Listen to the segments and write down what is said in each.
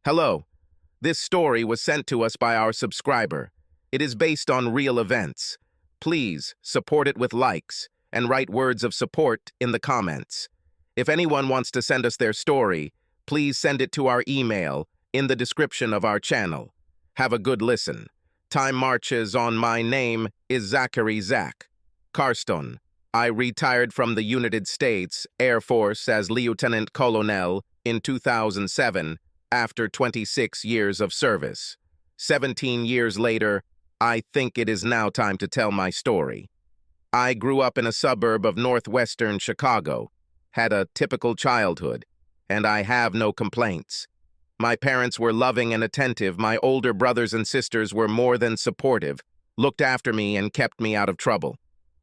Hello. This story was sent to us by our subscriber. It is based on real events. Please support it with likes and write words of support in the comments. If anyone wants to send us their story, please send it to our email in the description of our channel. Have a good listen. Time marches on. My name is Zachary Zach Carston. I retired from the United States Air Force as Lieutenant Colonel in 2007 after 26 years of service. 17 years later, I think it is now time to tell my story. I grew up in a suburb of northwestern Chicago, had a typical childhood, and I have no complaints. My parents were loving and attentive. My older brothers and sisters were more than supportive, looked after me, and kept me out of trouble.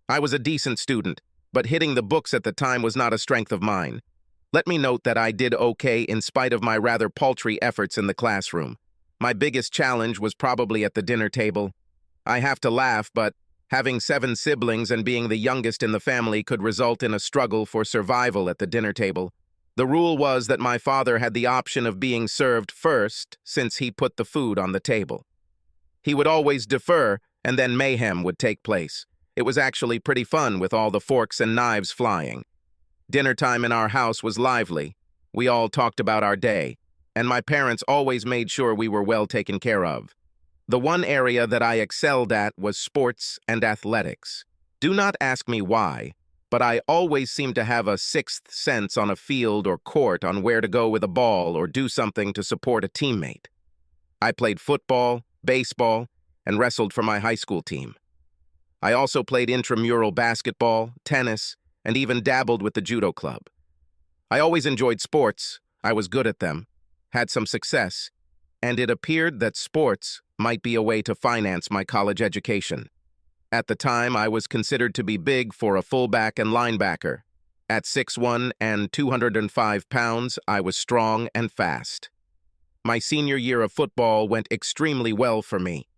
I was a decent student, but hitting the books at the time was not a strength of mine. Let me note that I did okay in spite of my rather paltry efforts in the classroom. My biggest challenge was probably at the dinner table. I have to laugh, but having 7 siblings and being the youngest in the family could result in a struggle for survival at the dinner table. The rule was that my father had the option of being served first, since he put the food on the table. He would always defer, and then mayhem would take place. It was actually pretty fun with all the forks and knives flying. Dinner time in our house was lively. We all talked about our day, and my parents always made sure we were well taken care of. The one area that I excelled at was sports and athletics. Do not ask me why, but I always seemed to have a sixth sense on a field or court on where to go with a ball or do something to support a teammate. I played football, baseball, and wrestled for my high school team. I also played intramural basketball, tennis, and even dabbled with the judo club. I always enjoyed sports. I was good at them, had some success, and it appeared that sports might be a way to finance my college education. At the time, I was considered to be big for a fullback and linebacker. At 6'1" and 205 pounds, I was strong and fast. My senior year of football went extremely well for me.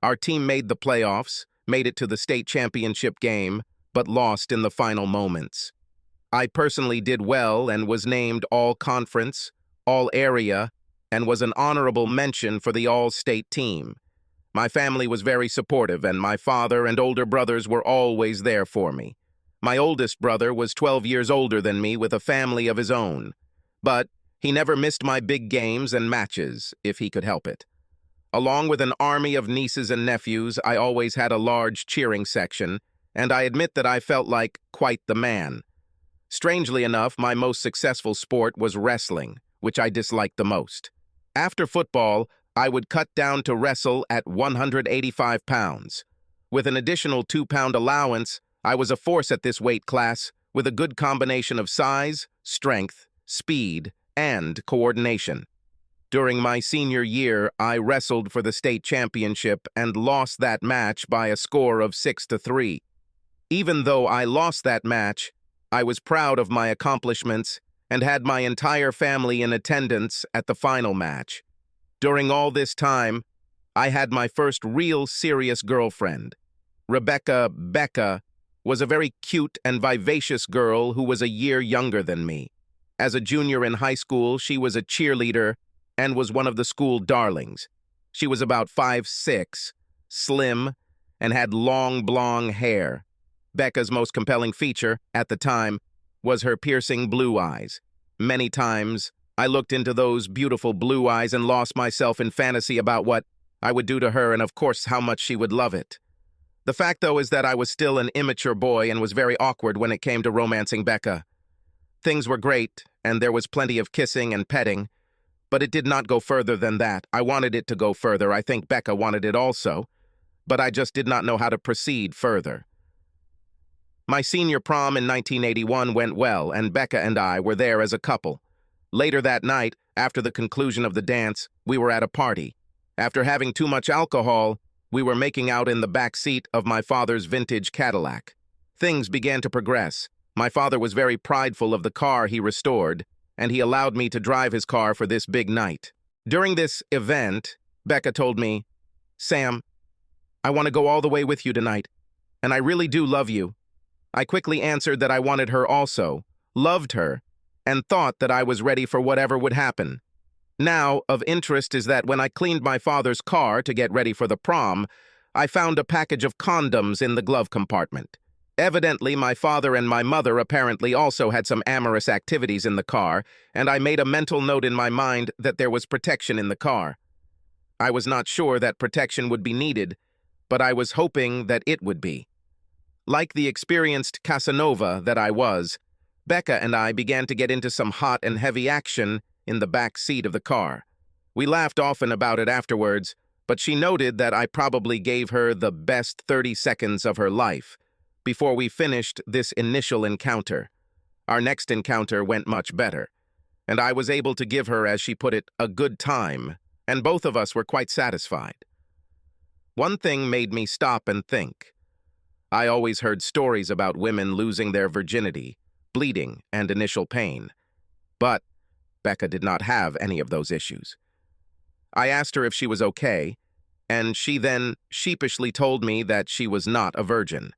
Our team made the playoffs, made it to the state championship game, but lost in the final moments. I personally did well and was named All-Conference, All-Area, and was an honorable mention for the All-State team. My family was very supportive, and my father and older brothers were always there for me. My oldest brother was 12 years older than me with a family of his own, but he never missed my big games and matches if he could help it. Along with an army of nieces and nephews, I always had a large cheering section, and I admit that I felt like quite the man. Strangely enough, my most successful sport was wrestling, which I disliked the most. After football, I would cut down to wrestle at 185 pounds. With an additional 2-pound allowance, I was a force at this weight class, with a good combination of size, strength, speed, and coordination. During my senior year, I wrestled for the state championship and lost that match by a score of 6-3. Even though I lost that match, I was proud of my accomplishments and had my entire family in attendance at the final match. During all this time, I had my first real serious girlfriend. Rebecca Becca was a very cute and vivacious girl who was a year younger than me. As a junior in high school, she was a cheerleader and was one of the school darlings. She was about 5'6", slim, and had long blonde hair. Becca's most compelling feature, at the time, was her piercing blue eyes. Many times, I looked into those beautiful blue eyes and lost myself in fantasy about what I would do to her and, of course, how much she would love it. The fact, though, is that I was still an immature boy and was very awkward when it came to romancing Becca. Things were great, and there was plenty of kissing and petting, but it did not go further than that. I wanted it to go further. I think Becca wanted it also, but I just did not know how to proceed further. My senior prom in 1981 went well, and Becca and I were there as a couple. Later that night, after the conclusion of the dance, we were at a party. After having too much alcohol, we were making out in the back seat of my father's vintage Cadillac. Things began to progress. My father was very prideful of the car he restored, and he allowed me to drive his car for this big night. During this event, Becca told me, "Sam, I want to go all the way with you tonight, and I really do love you." I quickly answered that I wanted her also, loved her, and thought that I was ready for whatever would happen. Now, of interest is that when I cleaned my father's car to get ready for the prom, I found a package of condoms in the glove compartment. Evidently, my father and my mother apparently also had some amorous activities in the car, and I made a mental note in my mind that there was protection in the car. I was not sure that protection would be needed, but I was hoping that it would be. Like the experienced Casanova that I was, Becca and I began to get into some hot and heavy action in the back seat of the car. We laughed often about it afterwards, but she noted that I probably gave her the best 30 seconds of her life before we finished this initial encounter. Our next encounter went much better, and I was able to give her, as she put it, a good time, and both of us were quite satisfied. One thing made me stop and think. I always heard stories about women losing their virginity, bleeding, and initial pain. But Becca did not have any of those issues. I asked her if she was okay, and she then sheepishly told me that she was not a virgin.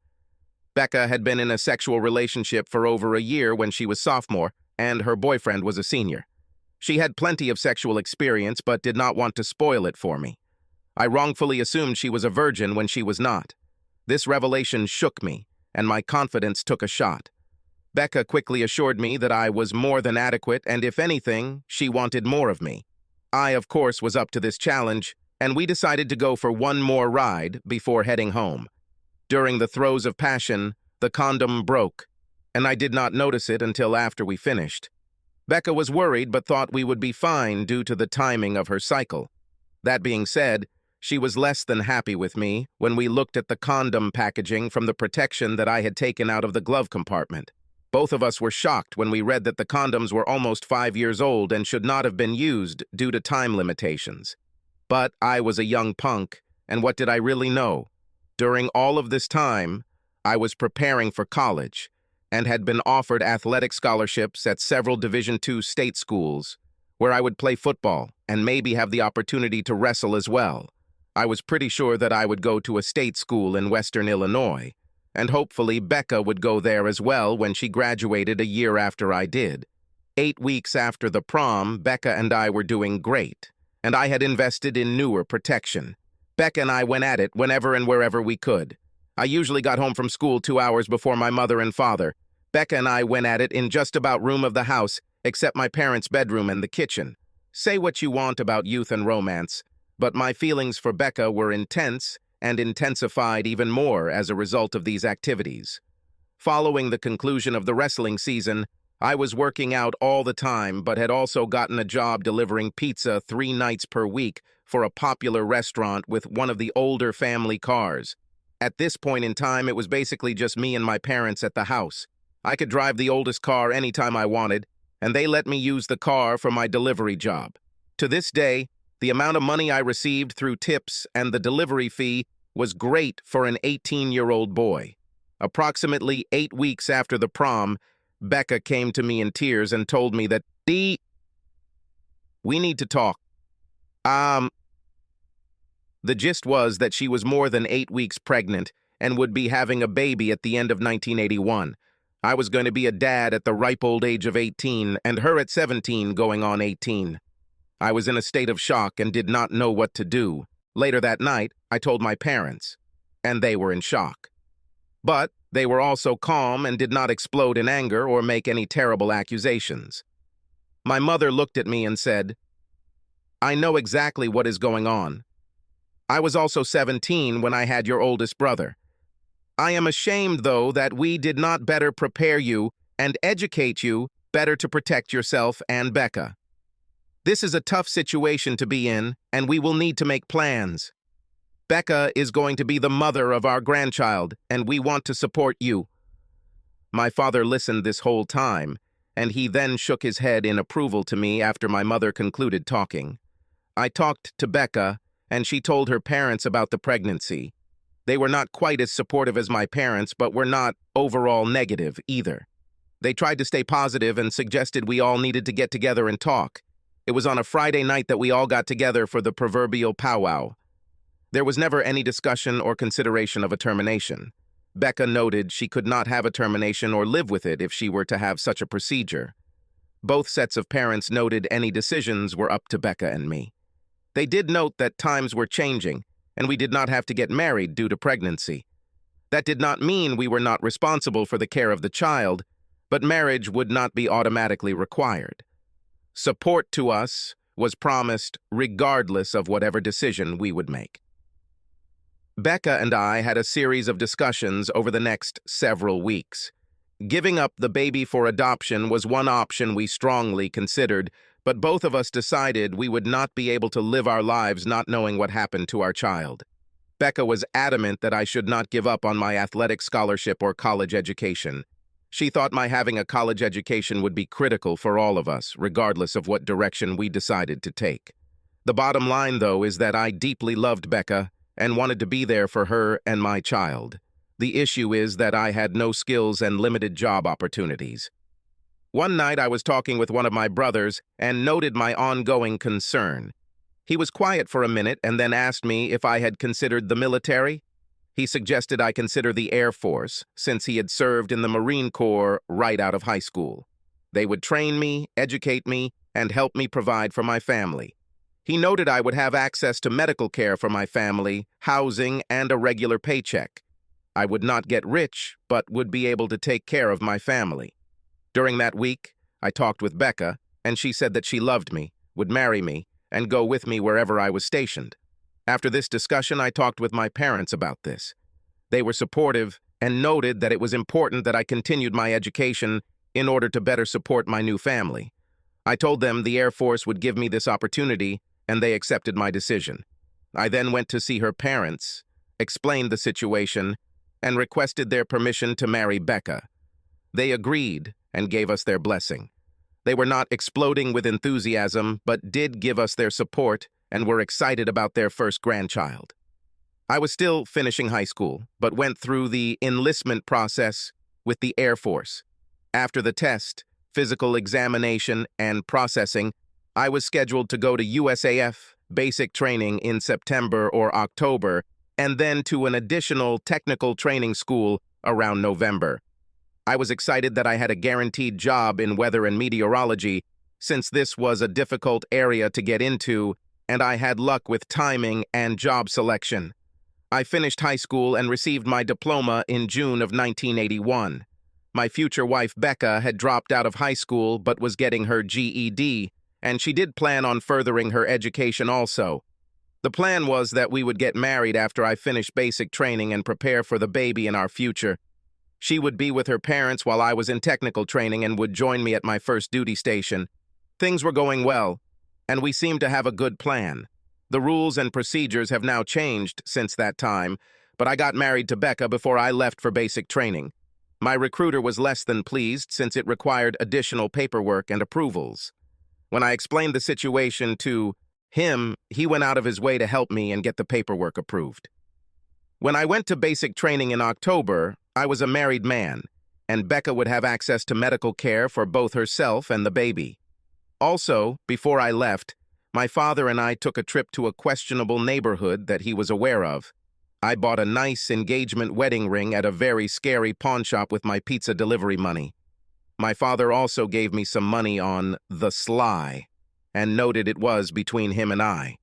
Becca had been in a sexual relationship for over a year when she was sophomore, and her boyfriend was a senior. She had plenty of sexual experience, but did not want to spoil it for me. I wrongfully assumed she was a virgin when she was not. This revelation shook me, and my confidence took a shot. Becca quickly assured me that I was more than adequate, and if anything, she wanted more of me. I, of course, was up to this challenge, and we decided to go for one more ride before heading home. During the throes of passion, the condom broke, and I did not notice it until after we finished. Becca was worried but thought we would be fine due to the timing of her cycle. That being said, she was less than happy with me when we looked at the condom packaging from the protection that I had taken out of the glove compartment. Both of us were shocked when we read that the condoms were almost 5 years old and should not have been used due to time limitations. But I was a young punk, and what did I really know? During all of this time, I was preparing for college and had been offered athletic scholarships at several Division II state schools, where I would play football and maybe have the opportunity to wrestle as well. I was pretty sure that I would go to a state school in Western Illinois, and hopefully Becca would go there as well when she graduated a year after I did. 8 weeks after the prom, Becca and I were doing great, and I had invested in newer protection. Becca and I went at it whenever and wherever we could. I usually got home from school 2 hours before my mother and father. Becca and I went at it in just about room of the house, except my parents' bedroom and the kitchen. Say what you want about youth and romance, but my feelings for Becca were intense and intensified even more as a result of these activities. Following the conclusion of the wrestling season, I was working out all the time but had also gotten a job delivering pizza 3 nights per week for a popular restaurant with one of the older family cars. At this point in time, it was basically just me and my parents at the house. I could drive the oldest car anytime I wanted, and they let me use the car for my delivery job. To this day, the amount of money I received through tips and the delivery fee was great for an 18-year-old boy. Approximately 8 weeks after the prom, Becca came to me in tears and told me that, "Dee, we need to talk." The gist was that she was more than 8 weeks pregnant and would be having a baby at the end of 1981. I was going to be a dad at the ripe old age of 18, and her at 17 going on 18. I was in a state of shock and did not know what to do. Later that night, I told my parents, and they were in shock. But they were also calm and did not explode in anger or make any terrible accusations. My mother looked at me and said, "I know exactly what is going on. I was also 17 when I had your oldest brother. I am ashamed, though, that we did not better prepare you and educate you better to protect yourself and Becca. This is a tough situation to be in, and we will need to make plans. Becca is going to be the mother of our grandchild, and we want to support you." My father listened this whole time, and he then shook his head in approval to me after my mother concluded talking. I talked to Becca, and she told her parents about the pregnancy. They were not quite as supportive as my parents, but were not overall negative either. They tried to stay positive and suggested we all needed to get together and talk. It was on a Friday night that we all got together for the proverbial powwow. There was never any discussion or consideration of a termination. Becca noted she could not have a termination or live with it if she were to have such a procedure. Both sets of parents noted any decisions were up to Becca and me. They did note that times were changing, and we did not have to get married due to pregnancy. That did not mean we were not responsible for the care of the child, but marriage would not be automatically required. Support to us was promised regardless of whatever decision we would make. Becca and I had a series of discussions over the next several weeks. Giving up the baby for adoption was one option we strongly considered, but both of us decided we would not be able to live our lives not knowing what happened to our child. Becca was adamant that I should not give up on my athletic scholarship or college education. She thought my having a college education would be critical for all of us, regardless of what direction we decided to take. The bottom line, though, is that I deeply loved Becca and wanted to be there for her and my child. The issue is that I had no skills and limited job opportunities. One night I was talking with one of my brothers and noted my ongoing concern. He was quiet for a minute and then asked me if I had considered the military. He suggested I consider the Air Force, since he had served in the Marine Corps right out of high school. They would train me, educate me, and help me provide for my family. He noted I would have access to medical care for my family, housing, and a regular paycheck. I would not get rich, but would be able to take care of my family. During that week, I talked with Becca, and she said that she loved me, would marry me, and go with me wherever I was stationed. After this discussion, I talked with my parents about this. They were supportive and noted that it was important that I continued my education in order to better support my new family. I told them the Air Force would give me this opportunity, and they accepted my decision. I then went to see her parents, explained the situation, and requested their permission to marry Becca. They agreed and gave us their blessing. They were not exploding with enthusiasm, but did give us their support and were excited about their first grandchild. I was still finishing high school, but went through the enlistment process with the Air Force. After the test, physical examination, and processing, I was scheduled to go to USAF basic training in September or October, and then to an additional technical training school around November. I was excited that I had a guaranteed job in weather and meteorology, since this was a difficult area to get into, and I had luck with timing and job selection. I finished high school and received my diploma in June of 1981. My future wife, Becca, had dropped out of high school but was getting her GED, and she did plan on furthering her education also. The plan was that we would get married after I finished basic training and prepare for the baby in our future. She would be with her parents while I was in technical training and would join me at my first duty station. Things were going well, and we seemed to have a good plan. The rules and procedures have now changed since that time, but I got married to Becca before I left for basic training. My recruiter was less than pleased since it required additional paperwork and approvals. When I explained the situation to him, he went out of his way to help me and get the paperwork approved. When I went to basic training in October, I was a married man, and Becca would have access to medical care for both herself and the baby. Also, before I left, my father and I took a trip to a questionable neighborhood that he was aware of. I bought a nice engagement wedding ring at a very scary pawn shop with my pizza delivery money. My father also gave me some money on the sly, and noted it was between him and I.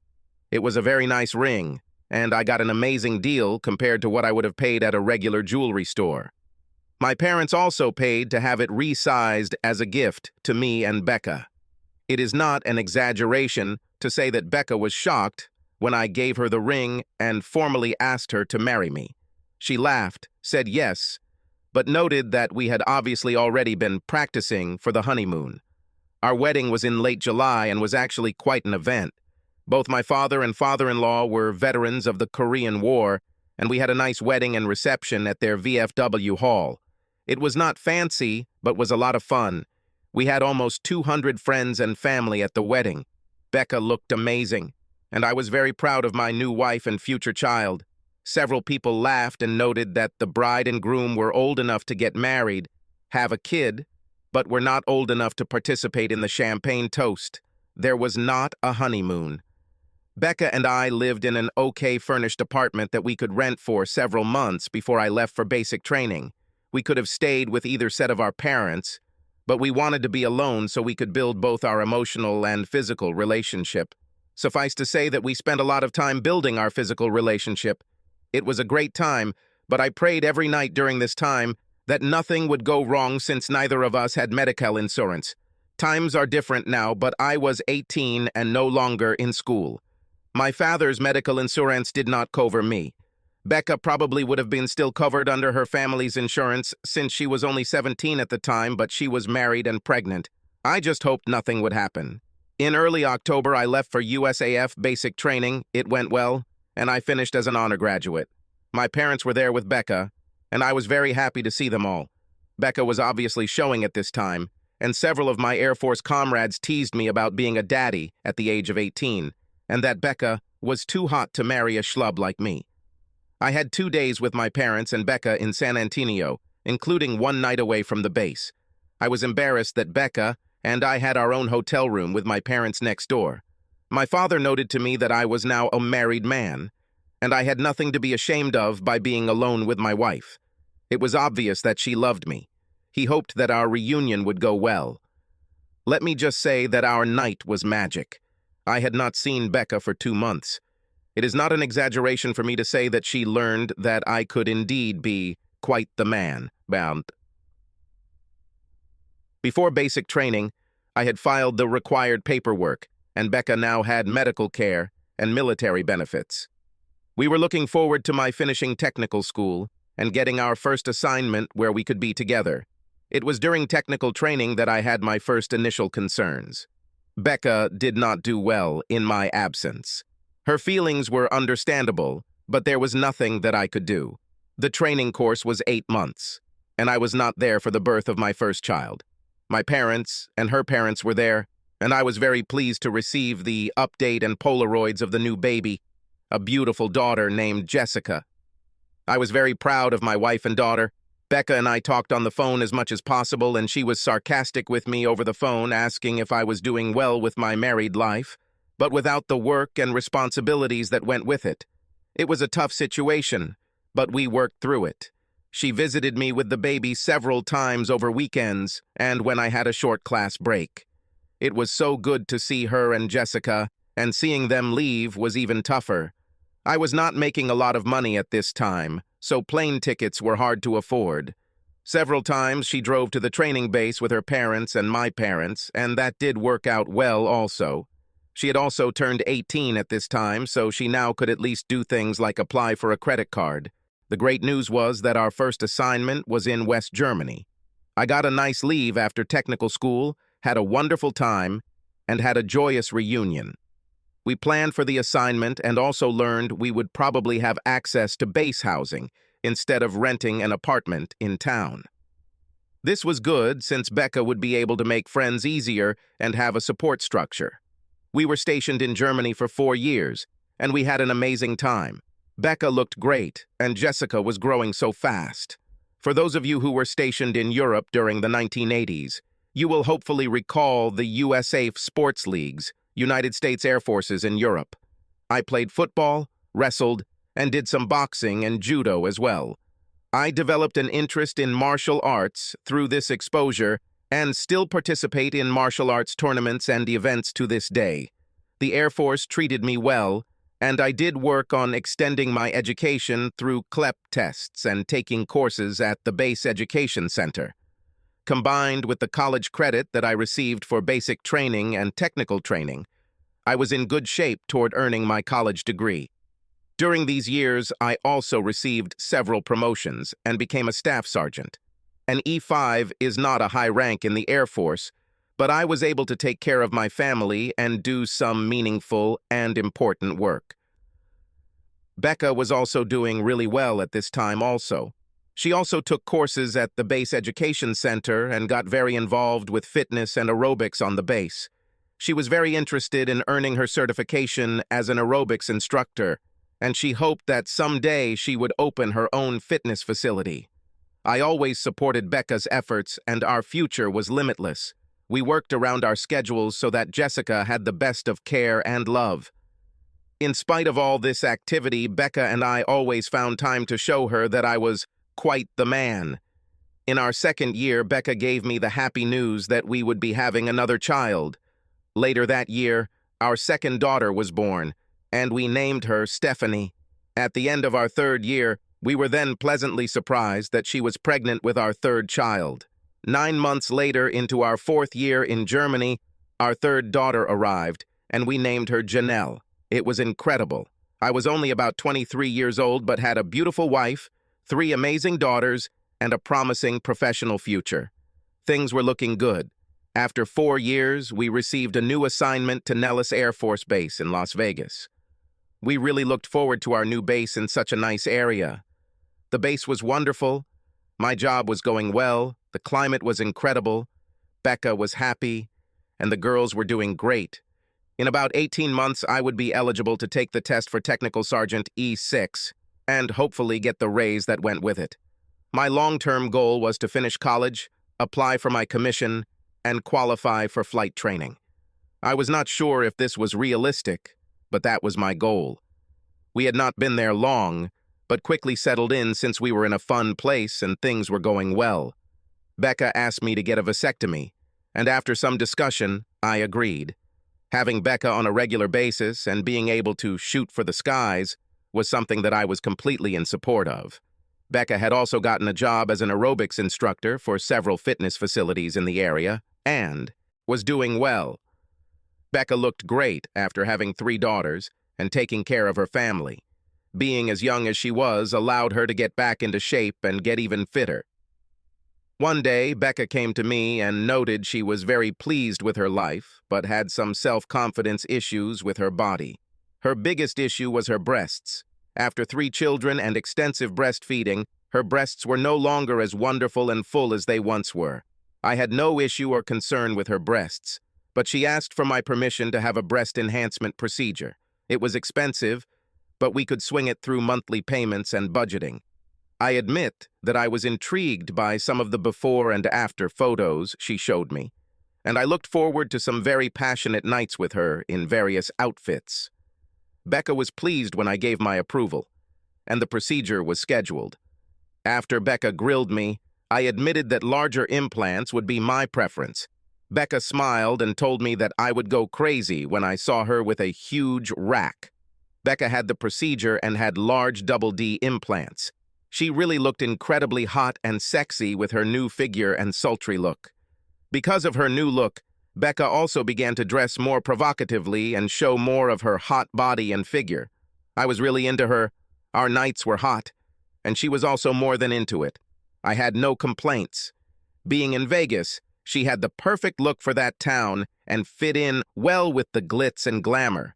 It was a very nice ring, and I got an amazing deal compared to what I would have paid at a regular jewelry store. My parents also paid to have it resized as a gift to me and Becca. It is not an exaggeration to say that Becca was shocked when I gave her the ring and formally asked her to marry me. She laughed, said yes, but noted that we had obviously already been practicing for the honeymoon. Our wedding was in late July and was actually quite an event. Both my father and father-in-law were veterans of the Korean War, and we had a nice wedding and reception at their VFW hall. It was not fancy, but was a lot of fun. We had almost 200 friends and family at the wedding. Becca looked amazing, and I was very proud of my new wife and future child. Several people laughed and noted that the bride and groom were old enough to get married, have a kid, but were not old enough to participate in the champagne toast. There was not a honeymoon. Becca and I lived in an okay furnished apartment that we could rent for several months before I left for basic training. We could have stayed with either set of our parents, but we wanted to be alone so we could build both our emotional and physical relationship. Suffice to say that we spent a lot of time building our physical relationship. It was a great time, but I prayed every night during this time that nothing would go wrong since neither of us had medical insurance. Times are different now, but I was 18 and no longer in school. My father's medical insurance did not cover me. Becca probably would have been still covered under her family's insurance since she was only 17 at the time, but she was married and pregnant. I just hoped nothing would happen. In early October, I left for USAF basic training. It went well, and I finished as an honor graduate. My parents were there with Becca, and I was very happy to see them all. Becca was obviously showing at this time, and several of my Air Force comrades teased me about being a daddy at the age of 18, and that Becca was too hot to marry a schlub like me. I had 2 days with my parents and Becca in San Antonio, including one night away from the base. I was embarrassed that Becca and I had our own hotel room with my parents next door. My father noted to me that I was now a married man, and I had nothing to be ashamed of by being alone with my wife. It was obvious that she loved me. He hoped that our reunion would go well. Let me just say that our night was magic. I had not seen Becca for 2 months. It is not an exaggeration for me to say that she learned that I could indeed be quite the man. Bound. Before basic training, I had filed the required paperwork, and Becca now had medical care and military benefits. We were looking forward to my finishing technical school and getting our first assignment where we could be together. It was during technical training that I had my first initial concerns. Becca did not do well in my absence. Her feelings were understandable, but there was nothing that I could do. The training course was 8 months, and I was not there for the birth of my first child. My parents and her parents were there, and I was very pleased to receive the update and Polaroids of the new baby, a beautiful daughter named Jessica. I was very proud of my wife and daughter. Becca and I talked on the phone as much as possible, and she was sarcastic with me over the phone, asking if I was doing well with my married life, but without the work and responsibilities that went with it. It was a tough situation, but we worked through it. She visited me with the baby several times over weekends and when I had a short class break. It was so good to see her and Jessica, and seeing them leave was even tougher. I was not making a lot of money at this time, so plane tickets were hard to afford. Several times she drove to the training base with her parents and my parents, and that did work out well also. She had also turned 18 at this time, so she now could at least do things like apply for a credit card. The great news was that our first assignment was in West Germany. I got a nice leave after technical school, had a wonderful time, and had a joyous reunion. We planned for the assignment and also learned we would probably have access to base housing instead of renting an apartment in town. This was good since Becca would be able to make friends easier and have a support structure. We were stationed in Germany for 4 years, and we had an amazing time. Becca looked great, and Jessica was growing so fast. For those of you who were stationed in Europe during the 1980s, you will hopefully recall the USAF sports leagues, United States Air Forces in Europe. I played football, wrestled, and did some boxing and judo as well. I developed an interest in martial arts through this exposure and still participate in martial arts tournaments and events to this day. The Air Force treated me well, and I did work on extending my education through CLEP tests and taking courses at the Base Education Center. Combined with the college credit that I received for basic training and technical training, I was in good shape toward earning my college degree. During these years, I also received several promotions and became a staff sergeant. An E5 is not a high rank in the Air Force, but I was able to take care of my family and do some meaningful and important work. Becca was also doing really well at this time also. She also took courses at the Base Education Center and got very involved with fitness and aerobics on the base. She was very interested in earning her certification as an aerobics instructor, and she hoped that someday she would open her own fitness facility. I always supported Becca's efforts, and our future was limitless. We worked around our schedules so that Jessica had the best of care and love. In spite of all this activity, Becca and I always found time to show her that I was quite the man. In our second year, Becca gave me the happy news that we would be having another child. Later that year, our second daughter was born, and we named her Stephanie. At the end of our third year, we were then pleasantly surprised that she was pregnant with our third child. 9 months later, into our fourth year in Germany, our third daughter arrived, and we named her Janelle. It was incredible. I was only about 23 years old, but had a beautiful wife, 3 amazing daughters, and a promising professional future. Things were looking good. After 4 years, we received a new assignment to Nellis Air Force Base in Las Vegas. We really looked forward to our new base in such a nice area. The base was wonderful. My job was going well. The climate was incredible. Becca was happy, and the girls were doing great. In about 18 months, I would be eligible to take the test for Technical Sergeant E6 and hopefully get the raise that went with it. My long-term goal was to finish college, apply for my commission, and qualify for flight training. I was not sure if this was realistic, but that was my goal. We had not been there long, but quickly settled in since we were in a fun place and things were going well. Becca asked me to get a vasectomy, and after some discussion, I agreed. Having Becca on a regular basis and being able to shoot for the skies was something that I was completely in support of. Becca had also gotten a job as an aerobics instructor for several fitness facilities in the area and was doing well. Becca looked great after having 3 daughters and taking care of her family. Being as young as she was allowed her to get back into shape and get even fitter. One day, Becca came to me and noted she was very pleased with her life, but had some self-confidence issues with her body. Her biggest issue was her breasts. After 3 children and extensive breastfeeding, her breasts were no longer as wonderful and full as they once were. I had no issue or concern with her breasts, but she asked for my permission to have a breast enhancement procedure. It was expensive, but we could swing it through monthly payments and budgeting. I admit that I was intrigued by some of the before and after photos she showed me, and I looked forward to some very passionate nights with her in various outfits. Becca was pleased when I gave my approval, and the procedure was scheduled. After Becca grilled me, I admitted that larger implants would be my preference. Becca smiled and told me that I would go crazy when I saw her with a huge rack. Becca had the procedure and had large double D implants. She really looked incredibly hot and sexy with her new figure and sultry look. Because of her new look, Becca also began to dress more provocatively and show more of her hot body and figure. I was really into her. Our nights were hot, and she was also more than into it. I had no complaints. Being in Vegas, she had the perfect look for that town and fit in well with the glitz and glamour.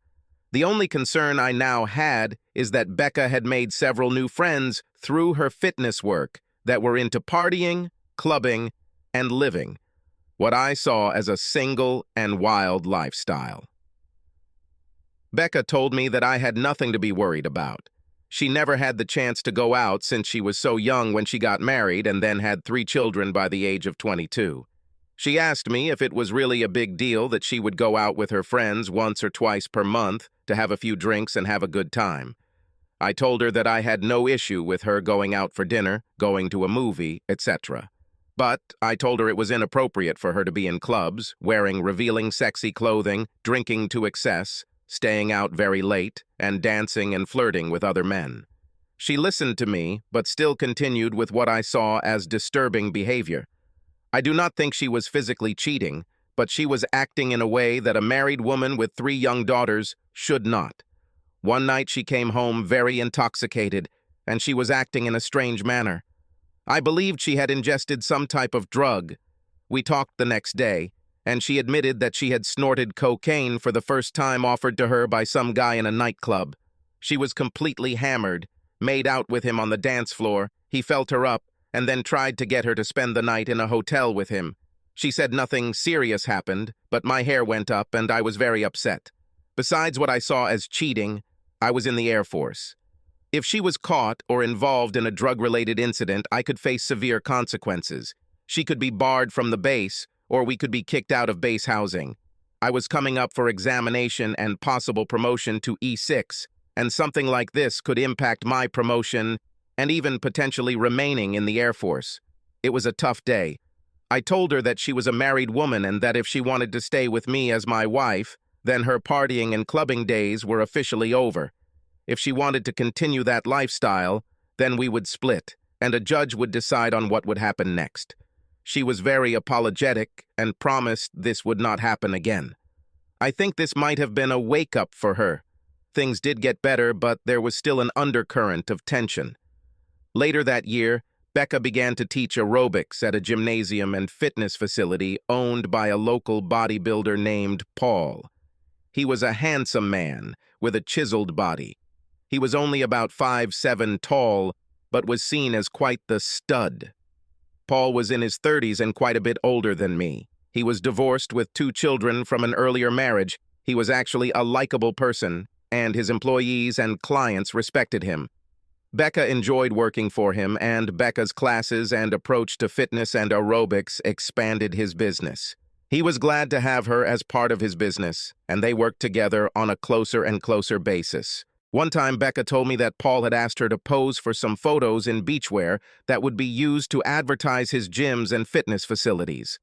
The only concern I now had is that Becca had made several new friends through her fitness work that were into partying, clubbing, and living what I saw as a single and wild lifestyle. Becca told me that I had nothing to be worried about. She never had the chance to go out since she was so young when she got married and then had 3 children by the age of 22. She asked me if it was really a big deal that she would go out with her friends once or twice per month to have a few drinks and have a good time. I told her that I had no issue with her going out for dinner, going to a movie, etc. But I told her it was inappropriate for her to be in clubs, wearing revealing sexy clothing, drinking to excess, staying out very late, and dancing and flirting with other men. She listened to me, but still continued with what I saw as disturbing behavior. I do not think she was physically cheating, but she was acting in a way that a married woman with 3 young daughters should not. One night she came home very intoxicated, and she was acting in a strange manner. I believed she had ingested some type of drug. We talked the next day, and she admitted that she had snorted cocaine for the first time offered to her by some guy in a nightclub. She was completely hammered, made out with him on the dance floor. He felt her up, and then tried to get her to spend the night in a hotel with him. She said nothing serious happened, but my hair went up and I was very upset. Besides what I saw as cheating, I was in the Air Force. If she was caught or involved in a drug-related incident, I could face severe consequences. She could be barred from the base, or we could be kicked out of base housing. I was coming up for examination and possible promotion to E6, and something like this could impact my promotion and even potentially remaining in the Air Force. It was a tough day. I told her that she was a married woman and that if she wanted to stay with me as my wife, then her partying and clubbing days were officially over. If she wanted to continue that lifestyle, then we would split, and a judge would decide on what would happen next. She was very apologetic and promised this would not happen again. I think this might have been a wake-up for her. Things did get better, but there was still an undercurrent of tension. Later that year, Becca began to teach aerobics at a gymnasium and fitness facility owned by a local bodybuilder named Paul. He was a handsome man with a chiseled body. He was only about 5'7" tall, but was seen as quite the stud. Paul was in his 30s and quite a bit older than me. He was divorced with 2 children from an earlier marriage. He was actually a likable person, and his employees and clients respected him. Becca enjoyed working for him, and Becca's classes and approach to fitness and aerobics expanded his business. He was glad to have her as part of his business, and they worked together on a closer and closer basis. One time, Becca told me that Paul had asked her to pose for some photos in beachwear that would be used to advertise his gyms and fitness facilities.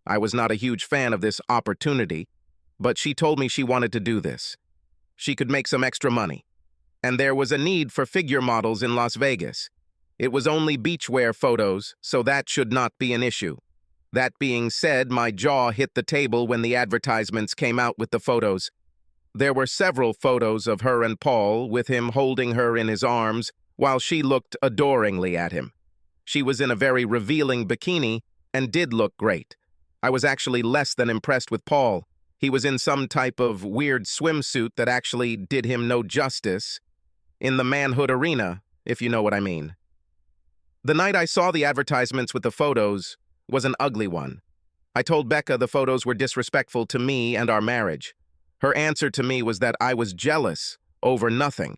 I was not a huge fan of this opportunity, but she told me she wanted to do this. She could make some extra money. And there was a need for figure models in Las Vegas. It was only beachwear photos, so that should not be an issue. That being said, my jaw hit the table when the advertisements came out with the photos. There were several photos of her and Paul, with him holding her in his arms, while she looked adoringly at him. She was in a very revealing bikini and did look great. I was actually less than impressed with Paul. He was in some type of weird swimsuit that actually did him no justice in the manhood arena, if you know what I mean. The night I saw the advertisements with the photos was an ugly one. I told Becca the photos were disrespectful to me and our marriage. Her answer to me was that I was jealous over nothing.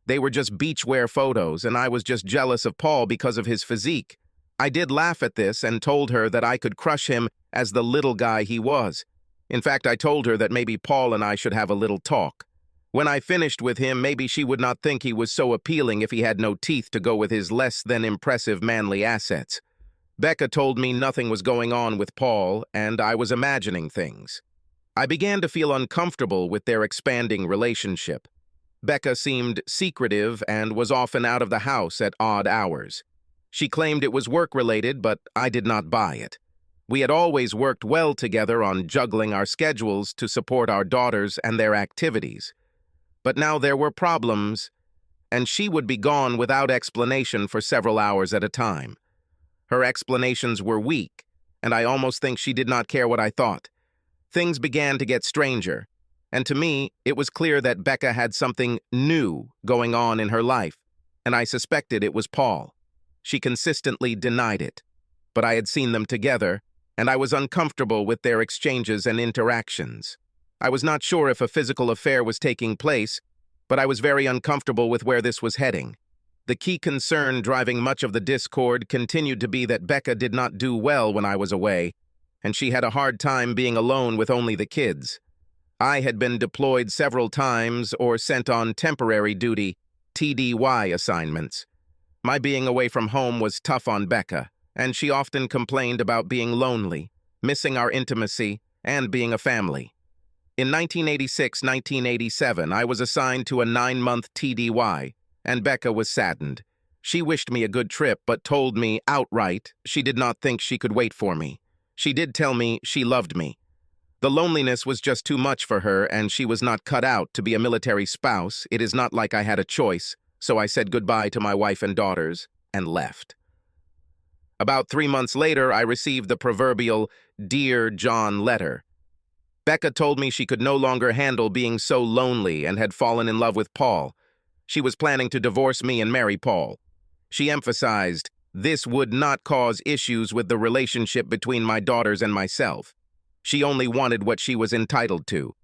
They were just beachwear photos, and I was just jealous of Paul because of his physique. I did laugh at this and told her that I could crush him as the little guy he was. In fact, I told her that maybe Paul and I should have a little talk. When I finished with him, maybe she would not think he was so appealing if he had no teeth to go with his less than impressive manly assets. Becca told me nothing was going on with Paul, and I was imagining things. I began to feel uncomfortable with their expanding relationship. Becca seemed secretive and was often out of the house at odd hours. She claimed it was work-related, but I did not buy it. We had always worked well together on juggling our schedules to support our daughters and their activities. But now there were problems, and she would be gone without explanation for several hours at a time. Her explanations were weak, and I almost think she did not care what I thought. Things began to get stranger, and to me, it was clear that Becca had something new going on in her life, and I suspected it was Paul. She consistently denied it, but I had seen them together, and I was uncomfortable with their exchanges and interactions. I was not sure if a physical affair was taking place, but I was very uncomfortable with where this was heading. The key concern driving much of the discord continued to be that Becca did not do well when I was away, and she had a hard time being alone with only the kids. I had been deployed several times or sent on temporary duty, TDY assignments. My being away from home was tough on Becca, and she often complained about being lonely, missing our intimacy, and being a family. In 1986-1987, I was assigned to a 9-month TDY, and Becca was saddened. She wished me a good trip, but told me outright she did not think she could wait for me. She did tell me she loved me. The loneliness was just too much for her, and she was not cut out to be a military spouse. It is not like I had a choice, so I said goodbye to my wife and daughters and left. About 3 months later, I received the proverbial Dear John letter. Becca told me she could no longer handle being so lonely and had fallen in love with Paul. She was planning to divorce me and marry Paul. She emphasized this would not cause issues with the relationship between my daughters and myself. She only wanted what she was entitled to.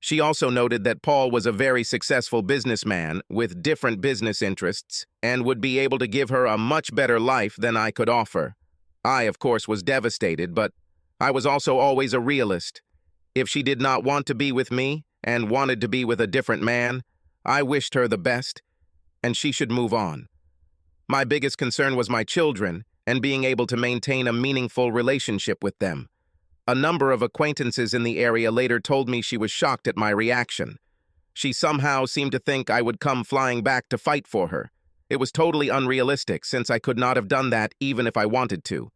She also noted that Paul was a very successful businessman with different business interests and would be able to give her a much better life than I could offer. I, of course, was devastated, but I was also always a realist. If she did not want to be with me and wanted to be with a different man, I wished her the best, and she should move on. My biggest concern was my children, and being able to maintain a meaningful relationship with them. A number of acquaintances in the area later told me she was shocked at my reaction. She somehow seemed to think I would come flying back to fight for her. It was totally unrealistic, since I could not have done that even if I wanted to.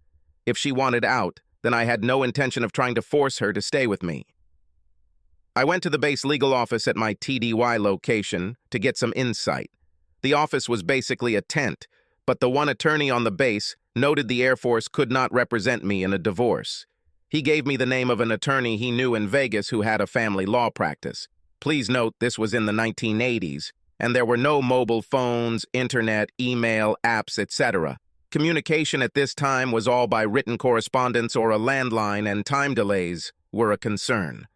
If she wanted out, then I had no intention of trying to force her to stay with me. I went to the base legal office at my TDY location to get some insight. The office was basically a tent, but the one attorney on the base noted the Air Force could not represent me in a divorce. He gave me the name of an attorney he knew in Vegas who had a family law practice. Please note this was in the 1980s, and there were no mobile phones, internet, email, apps, etc. Communication at this time was all by written correspondence or a landline, and time delays were a concern.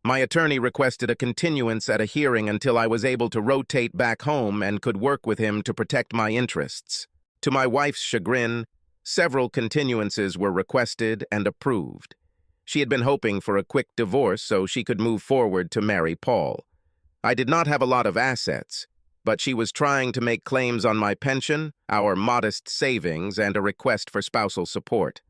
My attorney requested a continuance at a hearing until I was able to rotate back home and could work with him to protect my interests. To my wife's chagrin, several continuances were requested and approved. She had been hoping for a quick divorce so she could move forward to marry Paul. I did not have a lot of assets, but she was trying to make claims on my pension, our modest savings, and a request for spousal support.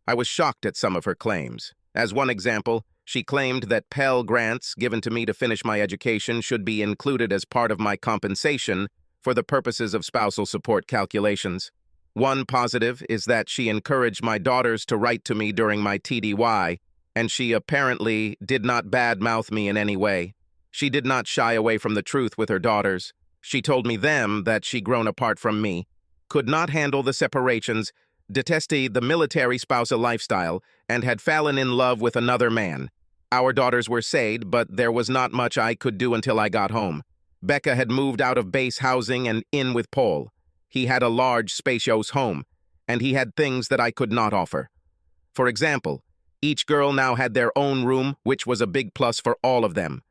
I was shocked at some of her claims. As one example, she claimed that Pell Grants given to me to finish my education should be included as part of my compensation for the purposes of spousal support calculations. One positive is that she encouraged my daughters to write to me during my TDY, and she apparently did not badmouth me in any way. She did not shy away from the truth with her daughters. She told me that she'd grown apart from me, could not handle the separations, detested the military spousal lifestyle, and had fallen in love with another man. Our daughters were saved, but there was not much I could do until I got home. Becca had moved out of base housing and in with Paul. He had a large, spacious home, and he had things that I could not offer. For example, each girl now had their own room, which was a big plus for all of them.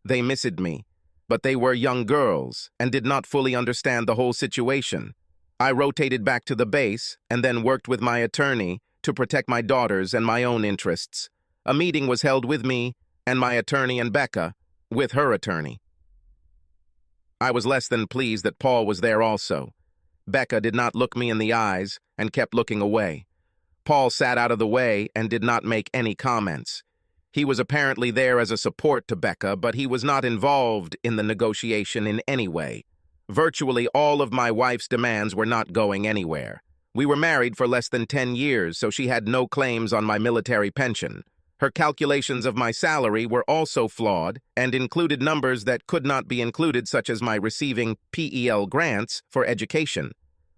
They missed me, but they were young girls and did not fully understand the whole situation. I rotated back to the base and then worked with my attorney to protect my daughters and my own interests. A meeting was held with me and my attorney and Becca with her attorney. I was less than pleased that Paul was there also. Becca did not look me in the eyes and kept looking away. Paul sat out of the way and did not make any comments. He was apparently there as a support to Becca, but he was not involved in the negotiation in any way. Virtually all of my wife's demands were not going anywhere. We were married for less than 10 years, so she had no claims on my military pension. Her calculations of my salary were also flawed and included numbers that could not be included, such as my receiving PEL grants for education.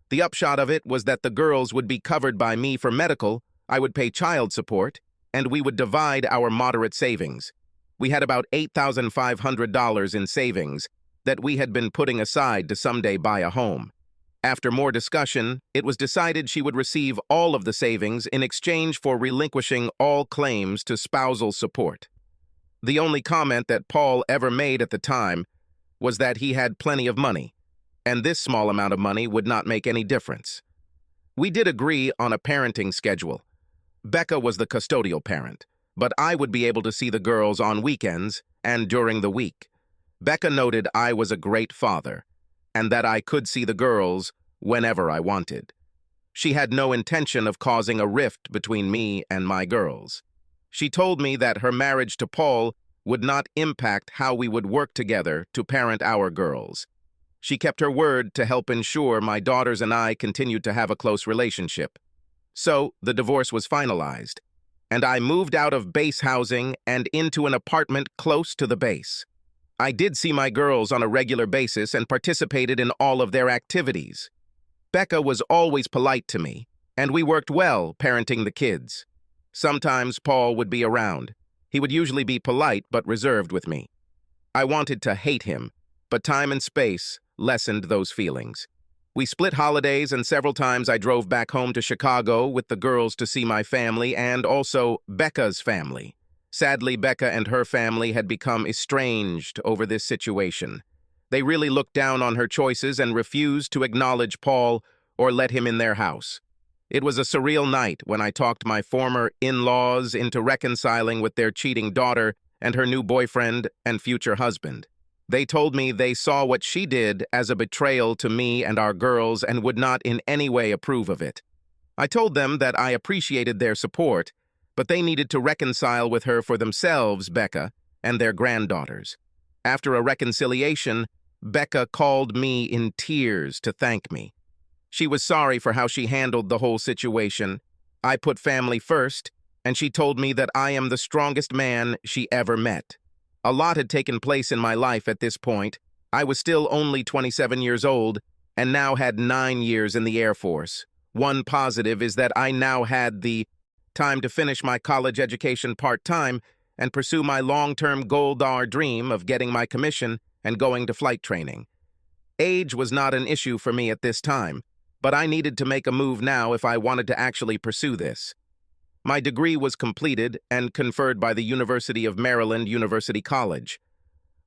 The upshot of it was that the girls would be covered by me for medical, I would pay child support, and we would divide our moderate savings. We had about $8,500 in savings that we had been putting aside to someday buy a home. After more discussion, it was decided she would receive all of the savings in exchange for relinquishing all claims to spousal support. The only comment that Paul ever made at the time was that he had plenty of money, and this small amount of money would not make any difference. We did agree on a parenting schedule. Becca was the custodial parent, but I would be able to see the girls on weekends and during the week. Becca noted I was a great father, and that I could see the girls whenever I wanted. She had no intention of causing a rift between me and my girls. She told me that her marriage to Paul would not impact how we would work together to parent our girls. She kept her word to help ensure my daughters and I continued to have a close relationship. So, the divorce was finalized, and I moved out of base housing and into an apartment close to the base. I did see my girls on a regular basis and participated in all of their activities. Becca was always polite to me, and we worked well parenting the kids. Sometimes Paul would be around. He would usually be polite but reserved with me. I wanted to hate him, but time and space lessened those feelings. We split holidays, and several times I drove back home to Chicago with the girls to see my family and also Becca's family. Sadly, Becca and her family had become estranged over this situation. They really looked down on her choices and refused to acknowledge Paul or let him in their house. It was a surreal night when I talked my former in-laws into reconciling with their cheating daughter and her new boyfriend and future husband. They told me they saw what she did as a betrayal to me and our girls and would not in any way approve of it. I told them that I appreciated their support, but they needed to reconcile with her for themselves, Becca, and their granddaughters. After a reconciliation, Becca called me in tears to thank me. She was sorry for how she handled the whole situation. I put family first, and she told me that I am the strongest man she ever met. A lot had taken place in my life at this point. I was still only 27 years old, and now had 9 years in the Air Force. One positive is that I now had the time to finish my college education part-time and pursue my long-term gold-star dream of getting my commission and going to flight training. Age was not an issue for me at this time, but I needed to make a move now if I wanted to actually pursue this. My degree was completed and conferred by the University of Maryland University College.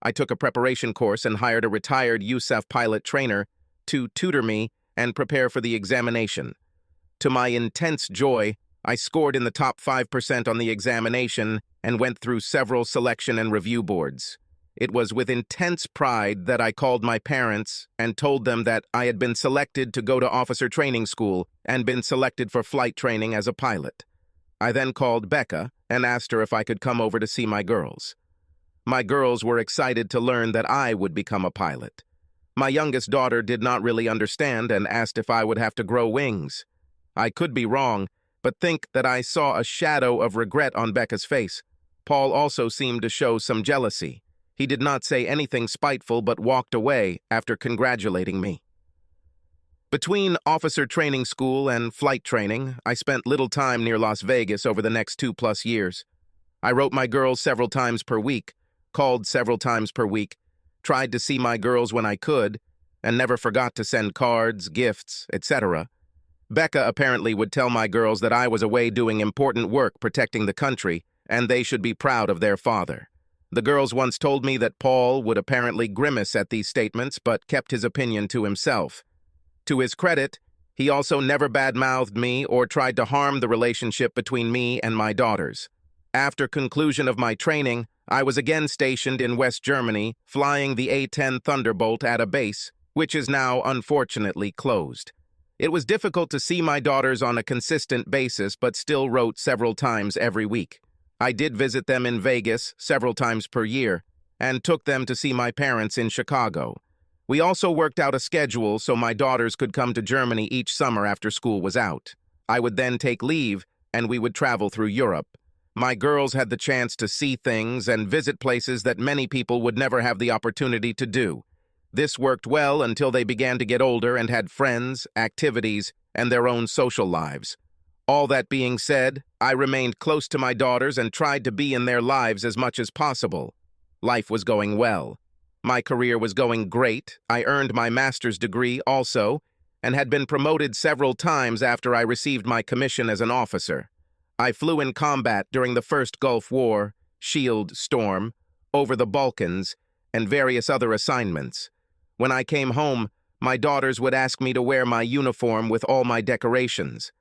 I took a preparation course and hired a retired USAF pilot trainer to tutor me and prepare for the examination. To my intense joy, I scored in the top 5% on the examination and went through several selection and review boards. It was with intense pride that I called my parents and told them that I had been selected to go to officer training school and been selected for flight training as a pilot. I then called Becca and asked her if I could come over to see my girls. My girls were excited to learn that I would become a pilot. My youngest daughter did not really understand and asked if I would have to grow wings. I could be wrong, but think that I saw a shadow of regret on Becca's face. Paul also seemed to show some jealousy. He did not say anything spiteful but walked away after congratulating me. Between officer training school and flight training, I spent little time near Las Vegas over the next 2+ years. I wrote my girls several times per week, called several times per week, tried to see my girls when I could, and never forgot to send cards, gifts, etc. Becca apparently would tell my girls that I was away doing important work protecting the country, and they should be proud of their father. The girls once told me that Paul would apparently grimace at these statements but kept his opinion to himself. To his credit, he also never badmouthed me or tried to harm the relationship between me and my daughters. After conclusion of my training, I was again stationed in West Germany, flying the A-10 Thunderbolt at a base, which is now unfortunately closed. It was difficult to see my daughters on a consistent basis, but still wrote several times every week. I did visit them in Vegas several times per year, and took them to see my parents in Chicago. We also worked out a schedule so my daughters could come to Germany each summer after school was out. I would then take leave, and we would travel through Europe. My girls had the chance to see things and visit places that many people would never have the opportunity to do. This worked well until they began to get older and had friends, activities, and their own social lives. All that being said, I remained close to my daughters and tried to be in their lives as much as possible. Life was going well. My career was going great. I earned my master's degree also, and had been promoted several times after I received my commission as an officer. I flew in combat during the First Gulf War, Shield Storm, over the Balkans, and various other assignments. When I came home, my daughters would ask me to wear my uniform with all my decorations.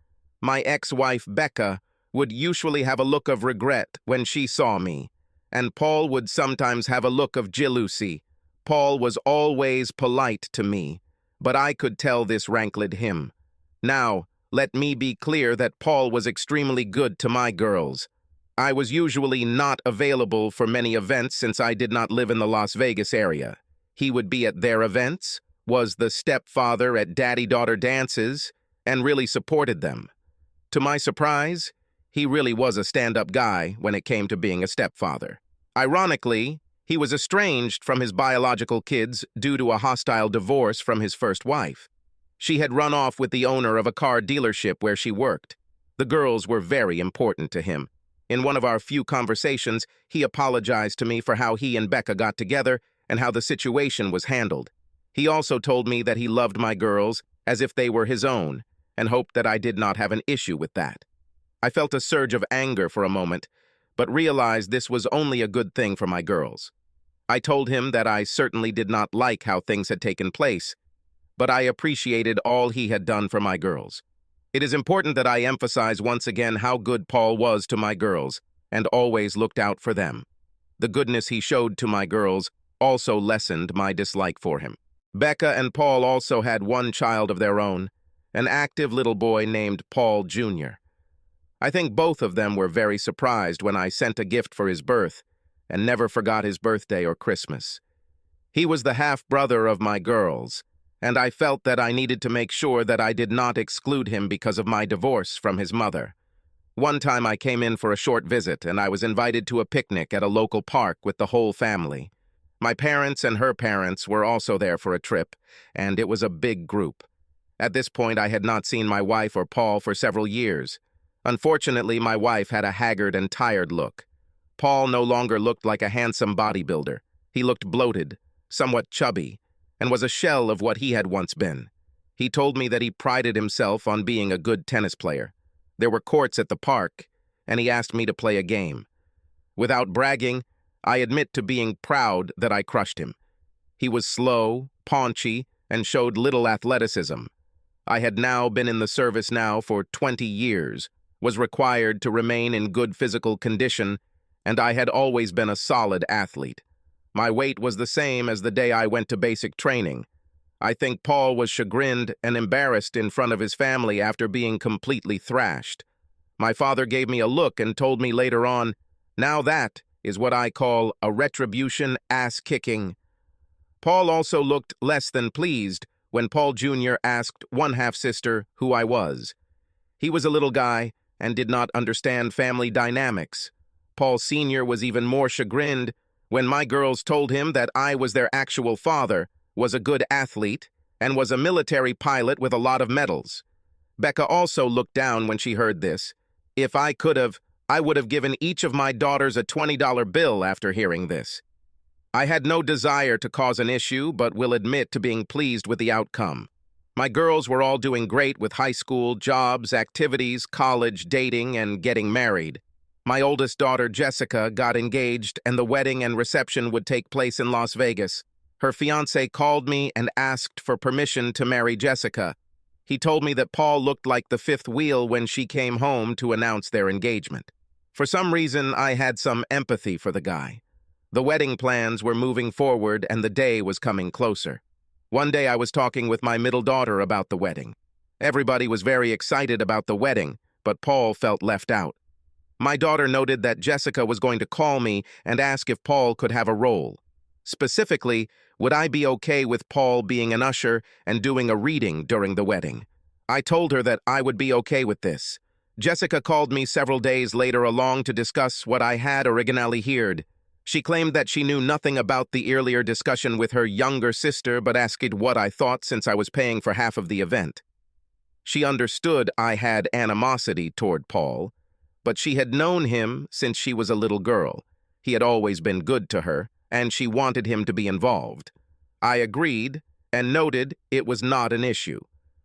My ex-wife, Becca, would usually have a look of regret when she saw me, and Paul would sometimes have a look of jealousy. Paul was always polite to me, but I could tell this rankled him. Now, let me be clear that Paul was extremely good to my girls. I was usually not available for many events since I did not live in the Las Vegas area. He would be at their events, was the stepfather at daddy-daughter dances, and really supported them. To my surprise, he really was a stand-up guy when it came to being a stepfather. Ironically, he was estranged from his biological kids due to a hostile divorce from his first wife. She had run off with the owner of a car dealership where she worked. The girls were very important to him. In one of our few conversations, he apologized to me for how he and Becca got together and how the situation was handled. He also told me that he loved my girls as if they were his own, and hoped that I did not have an issue with that. I felt a surge of anger for a moment, but realized this was only a good thing for my girls. I told him that I certainly did not like how things had taken place, but I appreciated all he had done for my girls. It is important that I emphasize once again how good Paul was to my girls, and always looked out for them. The goodness he showed to my girls also lessened my dislike for him. Becca and Paul also had one child of their own, an active little boy named Paul Jr. I think both of them were very surprised when I sent a gift for his birth and never forgot his birthday or Christmas. He was the half-brother of my girls, and I felt that I needed to make sure that I did not exclude him because of my divorce from his mother. One time I came in for a short visit, and I was invited to a picnic at a local park with the whole family. My parents and her parents were also there for a trip, and it was a big group. At this point, I had not seen my wife or Paul for several years. Unfortunately, my wife had a haggard and tired look. Paul no longer looked like a handsome bodybuilder. He looked bloated, somewhat chubby, and was a shell of what he had once been. He told me that he prided himself on being a good tennis player. There were courts at the park, and he asked me to play a game. Without bragging, I admit to being proud that I crushed him. He was slow, paunchy, and showed little athleticism. I had now been in the service now for 20 years, was required to remain in good physical condition, and I had always been a solid athlete. My weight was the same as the day I went to basic training. I think Paul was chagrined and embarrassed in front of his family after being completely thrashed. My father gave me a look and told me later on, "Now that is what I call a retribution ass-kicking." Paul also looked less than pleased when Paul Jr. asked one half-sister who I was. He was a little guy and did not understand family dynamics. Paul Sr. was even more chagrined when my girls told him that I was their actual father, was a good athlete, and was a military pilot with a lot of medals. Becca also looked down when she heard this. If I could have, I would have given each of my daughters a $20 bill after hearing this. I had no desire to cause an issue, but will admit to being pleased with the outcome. My girls were all doing great with high school, jobs, activities, college, dating, and getting married. My oldest daughter, Jessica, got engaged, and the wedding and reception would take place in Las Vegas. Her fiancé called me and asked for permission to marry Jessica. He told me that Paul looked like the fifth wheel when she came home to announce their engagement. For some reason, I had some empathy for the guy. The wedding plans were moving forward, and the day was coming closer. One day I was talking with my middle daughter about the wedding. Everybody was very excited about the wedding, but Paul felt left out. My daughter noted that Jessica was going to call me and ask if Paul could have a role. Specifically, would I be okay with Paul being an usher and doing a reading during the wedding? I told her that I would be okay with this. Jessica called me several days later along to discuss what I had originally heard. She claimed that she knew nothing about the earlier discussion with her younger sister, but asked what I thought since I was paying for half of the event. She understood I had animosity toward Paul, but she had known him since she was a little girl. He had always been good to her, and she wanted him to be involved. I agreed and noted it was not an issue.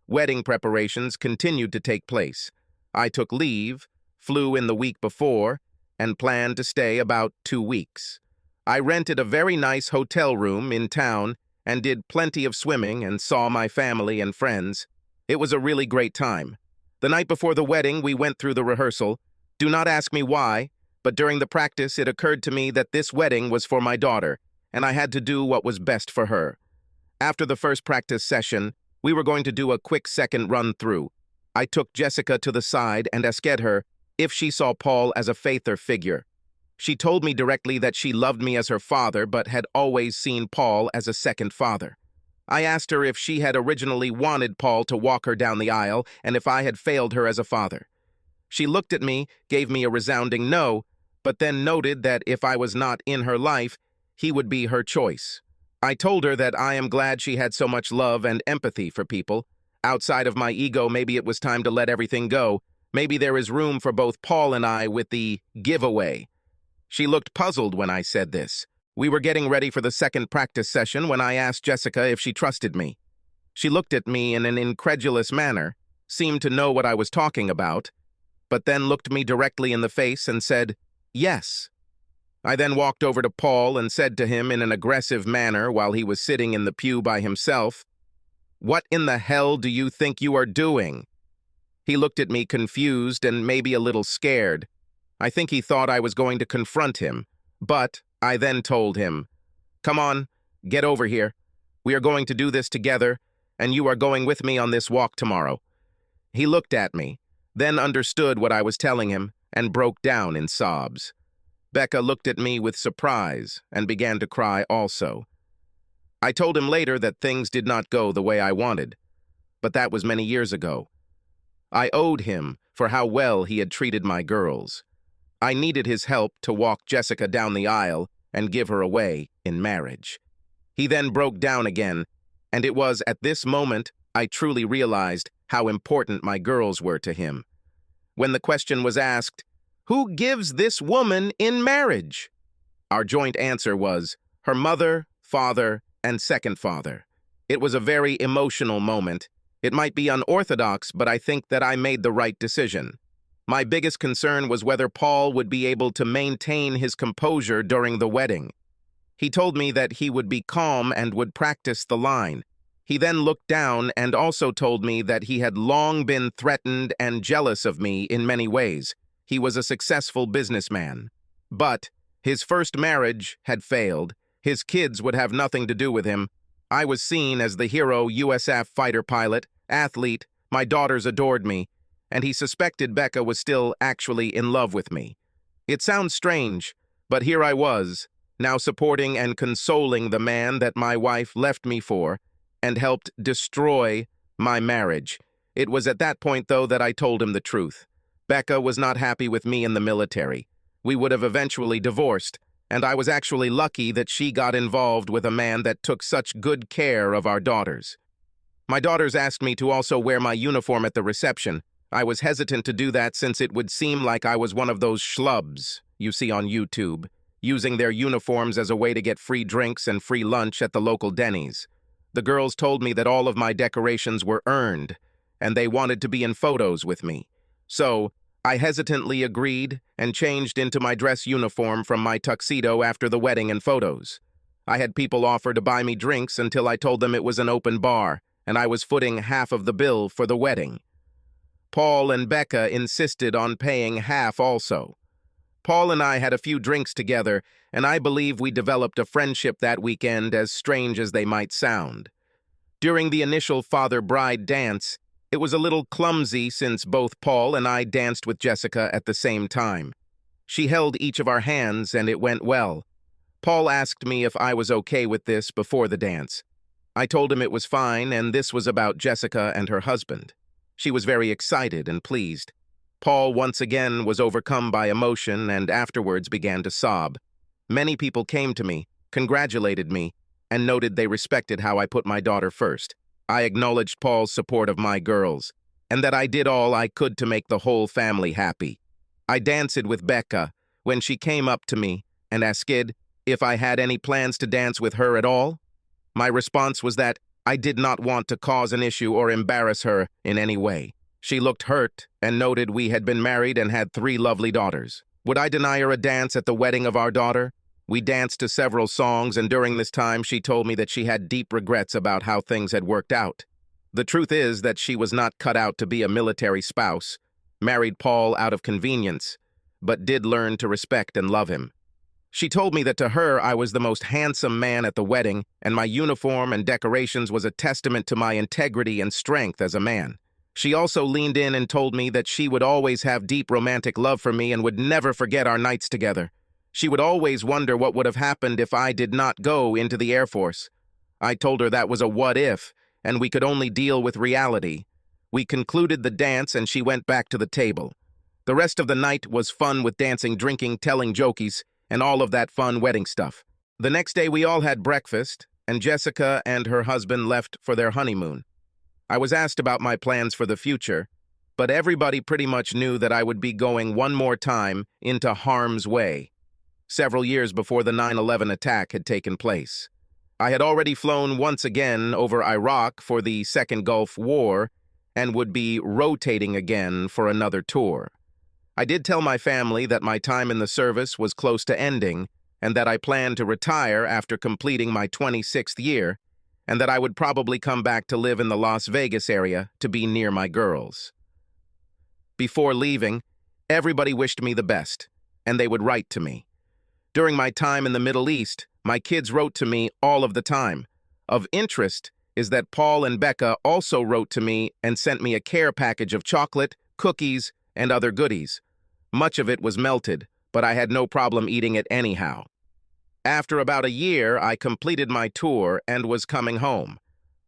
Wedding preparations continued to take place. I took leave, flew in the week before, and planned to stay about 2 weeks. I rented a very nice hotel room in town and did plenty of swimming and saw my family and friends. It was a really great time. The night before the wedding, we went through the rehearsal. Do not ask me why, but during the practice, it occurred to me that this wedding was for my daughter, and I had to do what was best for her. After the first practice session, we were going to do a quick second run-through. I took Jessica to the side and asked her if she saw Paul as a father figure. She told me directly that she loved me as her father, but had always seen Paul as a second father. I asked her if she had originally wanted Paul to walk her down the aisle and if I had failed her as a father. She looked at me, gave me a resounding no, but then noted that if I was not in her life, he would be her choice. I told her that I am glad she had so much love and empathy for people. Outside of my ego, maybe it was time to let everything go. Maybe there is room for both Paul and I with the giveaway. She looked puzzled when I said this. We were getting ready for the second practice session when I asked Jessica if she trusted me. She looked at me in an incredulous manner, seemed to know what I was talking about, but then looked me directly in the face and said, "Yes." I then walked over to Paul and said to him in an aggressive manner while he was sitting in the pew by himself, "What in the hell do you think you are doing?" He looked at me confused and maybe a little scared. I think he thought I was going to confront him, but I then told him, "Come on, get over here. We are going to do this together, and you are going with me on this walk tomorrow. He looked at me, then understood what I was telling him, and broke down in sobs. Becca looked at me with surprise and began to cry also. I told him later that things did not go the way I wanted, but that was many years ago. I owed him for how well he had treated my girls. I needed his help to walk Jessica down the aisle and give her away in marriage. He then broke down again, and it was at this moment I truly realized how important my girls were to him. When the question was asked, "Who gives this woman in marriage?" our joint answer was, her mother, father, and second father. It was a very emotional moment. It might be unorthodox, but I think that I made the right decision. My biggest concern was whether Paul would be able to maintain his composure during the wedding. He told me that he would be calm and would practice the line. He then looked down and also told me that he had long been threatened and jealous of me in many ways. He was a successful businessman. But his first marriage had failed. His kids would have nothing to do with him. I was seen as the hero USAF fighter pilot, athlete, my daughters adored me, and he suspected Becca was still actually in love with me. It sounds strange, but here I was, now supporting and consoling the man that my wife left me for and helped destroy my marriage. It was at that point, though, that I told him the truth. Becca was not happy with me in the military. We would have eventually divorced, and I was actually lucky that she got involved with a man that took such good care of our daughters. My daughters asked me to also wear my uniform at the reception. I was hesitant to do that since it would seem like I was one of those schlubs you see on YouTube, using their uniforms as a way to get free drinks and free lunch at the local Denny's. The girls told me that all of my decorations were earned, and they wanted to be in photos with me. So, I hesitantly agreed and changed into my dress uniform from my tuxedo after the wedding and photos. I had people offer to buy me drinks until I told them it was an open bar, and I was footing half of the bill for the wedding. Paul and Becca insisted on paying half also. Paul and I had a few drinks together, and I believe we developed a friendship that weekend, as strange as they might sound. During the initial father-bride dance, it was a little clumsy since both Paul and I danced with Jessica at the same time. She held each of our hands, and it went well. Paul asked me if I was okay with this before the dance. I told him it was fine, and this was about Jessica and her husband. She was very excited and pleased. Paul once again was overcome by emotion and afterwards began to sob. Many people came to me, congratulated me, and noted they respected how I put my daughter first. I acknowledged Paul's support of my girls, and that I did all I could to make the whole family happy. I danced with Becca when she came up to me and asked if I had any plans to dance with her at all. My response was that I did not want to cause an issue or embarrass her in any way. She looked hurt and noted we had been married and had 3 lovely daughters. Would I deny her a dance at the wedding of our daughter? We danced to several songs, and during this time she told me that she had deep regrets about how things had worked out. The truth is that she was not cut out to be a military spouse, married Paul out of convenience, but did learn to respect and love him. She told me that to her I was the most handsome man at the wedding, and my uniform and decorations was a testament to my integrity and strength as a man. She also leaned in and told me that she would always have deep romantic love for me and would never forget our nights together. She would always wonder what would have happened if I did not go into the Air Force. I told her that was a what-if, and we could only deal with reality. We concluded the dance, and she went back to the table. The rest of the night was fun with dancing, drinking, telling jokies, and all of that fun wedding stuff. The next day we all had breakfast, and Jessica and her husband left for their honeymoon. I was asked about my plans for the future, but everybody pretty much knew that I would be going one more time into harm's way. Several years before the 9/11 attack had taken place. I had already flown once again over Iraq for the Second Gulf War and would be rotating again for another tour. I did tell my family that my time in the service was close to ending and that I planned to retire after completing my 26th year and that I would probably come back to live in the Las Vegas area to be near my girls. Before leaving, everybody wished me the best, and they would write to me. During my time in the Middle East, my kids wrote to me all of the time. Of interest is that Paul and Becca also wrote to me and sent me a care package of chocolate, cookies, and other goodies. Much of it was melted, but I had no problem eating it anyhow. After about a year, I completed my tour and was coming home.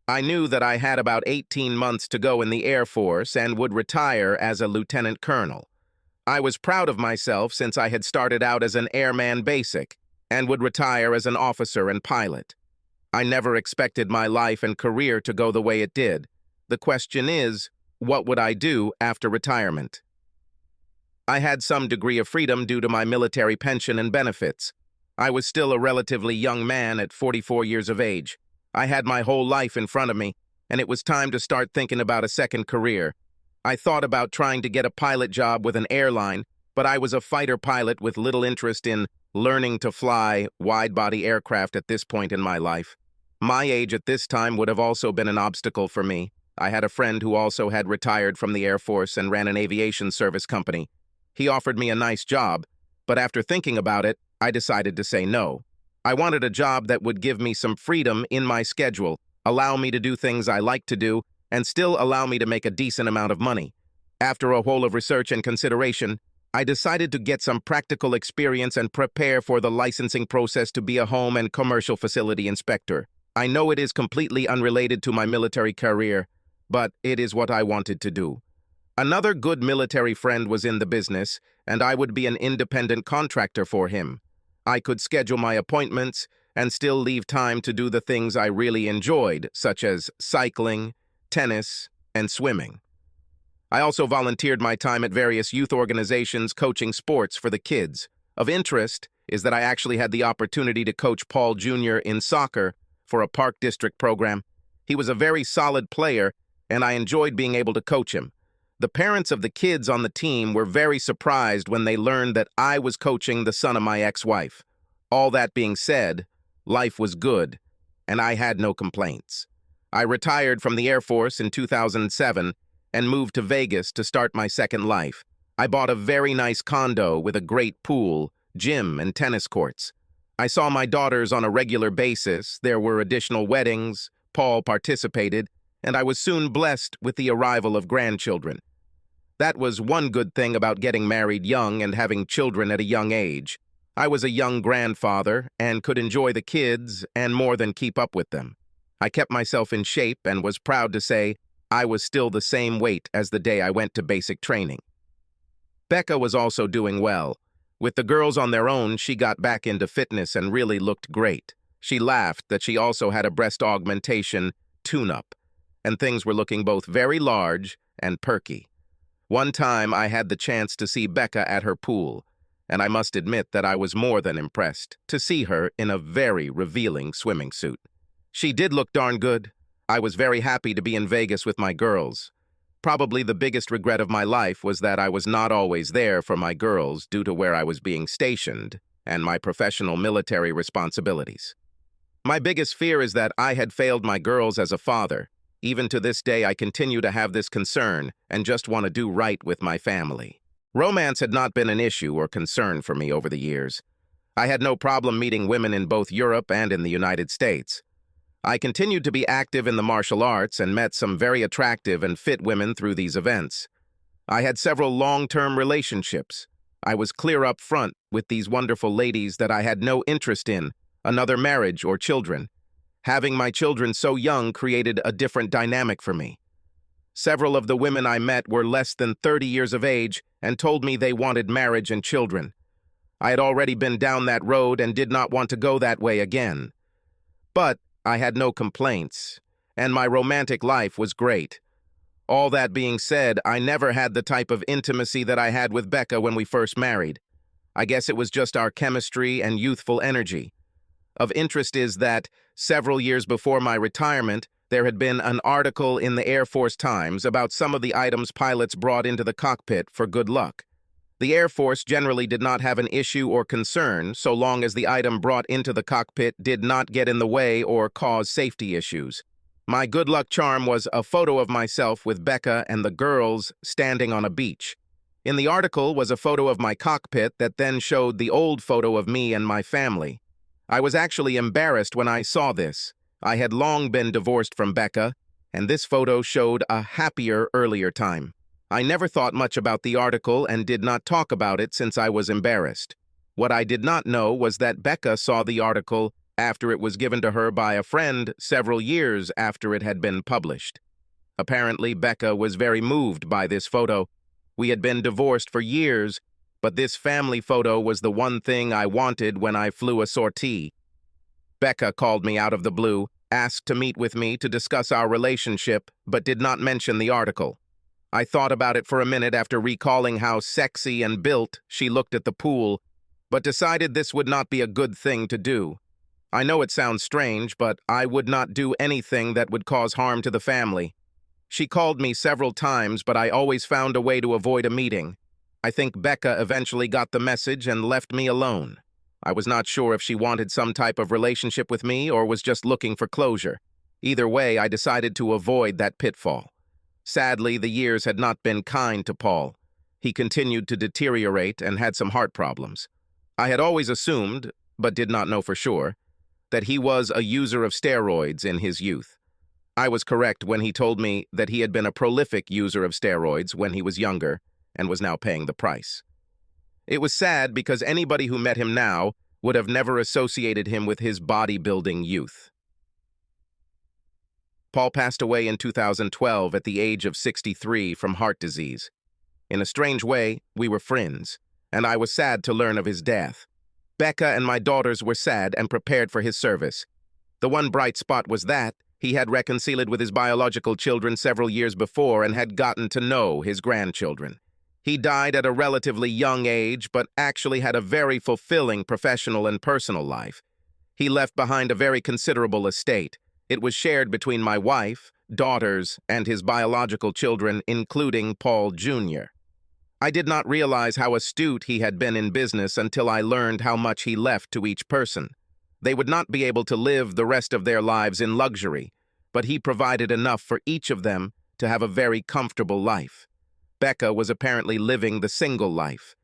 I knew that I had about 18 months to go in the Air Force and would retire as a lieutenant colonel. I was proud of myself since I had started out as an airman basic and would retire as an officer and pilot. I never expected my life and career to go the way it did. The question is, what would I do after retirement? I had some degree of freedom due to my military pension and benefits. I was still a relatively young man at 44 years of age. I had my whole life in front of me, and it was time to start thinking about a second career. I thought about trying to get a pilot job with an airline, but I was a fighter pilot with little interest in learning to fly wide-body aircraft at this point in my life. My age at this time would have also been an obstacle for me. I had a friend who also had retired from the Air Force and ran an aviation service company. He offered me a nice job, but after thinking about it, I decided to say no. I wanted a job that would give me some freedom in my schedule, allow me to do things I like to do, and still allow me to make a decent amount of money. After a whole of research and consideration, I decided to get some practical experience and prepare for the licensing process to be a home and commercial facility inspector. I know it is completely unrelated to my military career, but it is what I wanted to do. Another good military friend was in the business, and I would be an independent contractor for him. I could schedule my appointments and still leave time to do the things I really enjoyed, such as cycling, tennis, and swimming. I also volunteered my time at various youth organizations coaching sports for the kids. Of interest is that I actually had the opportunity to coach Paul Jr. in soccer for a Park District program. He was a very solid player, and I enjoyed being able to coach him. The parents of the kids on the team were very surprised when they learned that I was coaching the son of my ex-wife. All that being said, life was good, and I had no complaints. I retired from the Air Force in 2007 and moved to Vegas to start my second life. I bought a very nice condo with a great pool, gym, and tennis courts. I saw my daughters on a regular basis. There were additional weddings, Paul participated, and I was soon blessed with the arrival of grandchildren. That was one good thing about getting married young and having children at a young age. I was a young grandfather and could enjoy the kids and more than keep up with them. I kept myself in shape and was proud to say I was still the same weight as the day I went to basic training. Becca was also doing well. With the girls on their own, she got back into fitness and really looked great. She laughed that she also had a breast augmentation tune-up, and things were looking both very large and perky. One time I had the chance to see Becca at her pool, and I must admit that I was more than impressed to see her in a very revealing swimming suit. She did look darn good. I was very happy to be in Vegas with my girls. Probably the biggest regret of my life was that I was not always there for my girls due to where I was being stationed and my professional military responsibilities. My biggest fear is that I had failed my girls as a father. Even to this day, I continue to have this concern and just want to do right with my family. Romance had not been an issue or concern for me over the years. I had no problem meeting women in both Europe and in the United States. I continued to be active in the martial arts and met some very attractive and fit women through these events. I had several long-term relationships. I was clear up front with these wonderful ladies that I had no interest in another marriage or children. Having my children so young created a different dynamic for me. Several of the women I met were less than 30 years of age and told me they wanted marriage and children. I had already been down that road and did not want to go that way again. But I had no complaints, and my romantic life was great. All that being said, I never had the type of intimacy that I had with Becca when we first married. I guess it was just our chemistry and youthful energy. Of interest is that, several years before my retirement, there had been an article in the Air Force Times about some of the items pilots brought into the cockpit for good luck. The Air Force generally did not have an issue or concern so long as the item brought into the cockpit did not get in the way or cause safety issues. My good luck charm was a photo of myself with Becca and the girls standing on a beach. In the article was a photo of my cockpit that then showed the old photo of me and my family. I was actually embarrassed when I saw this. I had long been divorced from Becca, and this photo showed a happier earlier time. I never thought much about the article and did not talk about it since I was embarrassed. What I did not know was that Becca saw the article after it was given to her by a friend several years after it had been published. Apparently, Becca was very moved by this photo. We had been divorced for years, but this family photo was the one thing I wanted when I flew a sortie. Becca called me out of the blue, asked to meet with me to discuss our relationship, but did not mention the article. I thought about it for a minute after recalling how sexy and built she looked at the pool, but decided this would not be a good thing to do. I know it sounds strange, but I would not do anything that would cause harm to the family. She called me several times, but I always found a way to avoid a meeting. I think Becca eventually got the message and left me alone. I was not sure if she wanted some type of relationship with me or was just looking for closure. Either way, I decided to avoid that pitfall. Sadly, the years had not been kind to Paul. He continued to deteriorate and had some heart problems. I had always assumed, but did not know for sure, that he was a user of steroids in his youth. I was correct when he told me that he had been a prolific user of steroids when he was younger and was now paying the price. It was sad because anybody who met him now would have never associated him with his bodybuilding youth. Paul passed away in 2012 at the age of 63 from heart disease. In a strange way, we were friends, and I was sad to learn of his death. Becca and my daughters were sad and prepared for his service. The one bright spot was that he had reconciled with his biological children several years before and had gotten to know his grandchildren. He died at a relatively young age, but actually had a very fulfilling professional and personal life. He left behind a very considerable estate. It was shared between my wife, daughters, and his biological children, including Paul Jr. I did not realize how astute he had been in business until I learned how much he left to each person. They would not be able to live the rest of their lives in luxury, but he provided enough for each of them to have a very comfortable life. Becca was apparently living the single life.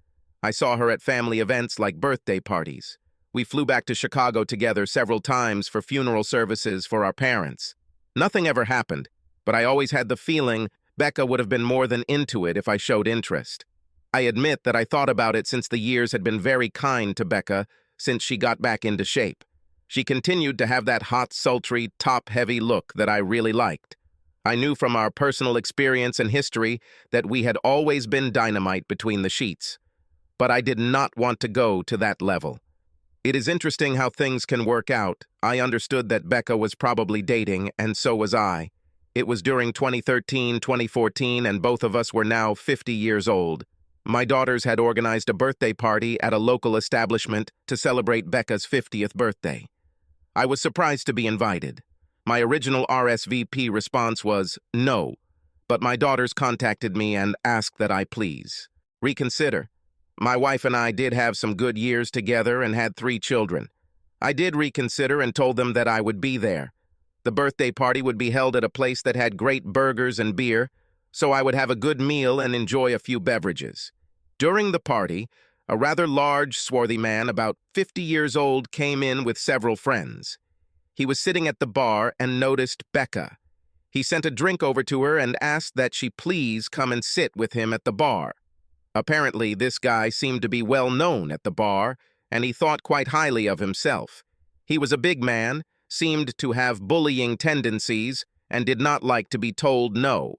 I saw her at family events like birthday parties. We flew back to Chicago together several times for funeral services for our parents. Nothing ever happened, but I always had the feeling Becca would have been more than into it if I showed interest. I admit that I thought about it since the years had been very kind to Becca since she got back into shape. She continued to have that hot, sultry, top-heavy look that I really liked. I knew from our personal experience and history that we had always been dynamite between the sheets. But I did not want to go to that level. It is interesting how things can work out. I understood that Becca was probably dating, and so was I. It was during 2013, 2014, and both of us were now 50 years old. My daughters had organized a birthday party at a local establishment to celebrate Becca's 50th birthday. I was surprised to be invited. My original RSVP response was no, but my daughters contacted me and asked that I please reconsider. My wife and I did have some good years together and had 3 children. I did reconsider and told them that I would be there. The birthday party would be held at a place that had great burgers and beer, so I would have a good meal and enjoy a few beverages. During the party, a rather large, swarthy man, about 50 years old, came in with several friends. He was sitting at the bar and noticed Becca. He sent a drink over to her and asked that she please come and sit with him at the bar. Apparently, this guy seemed to be well known at the bar, and he thought quite highly of himself. He was a big man, seemed to have bullying tendencies, and did not like to be told no.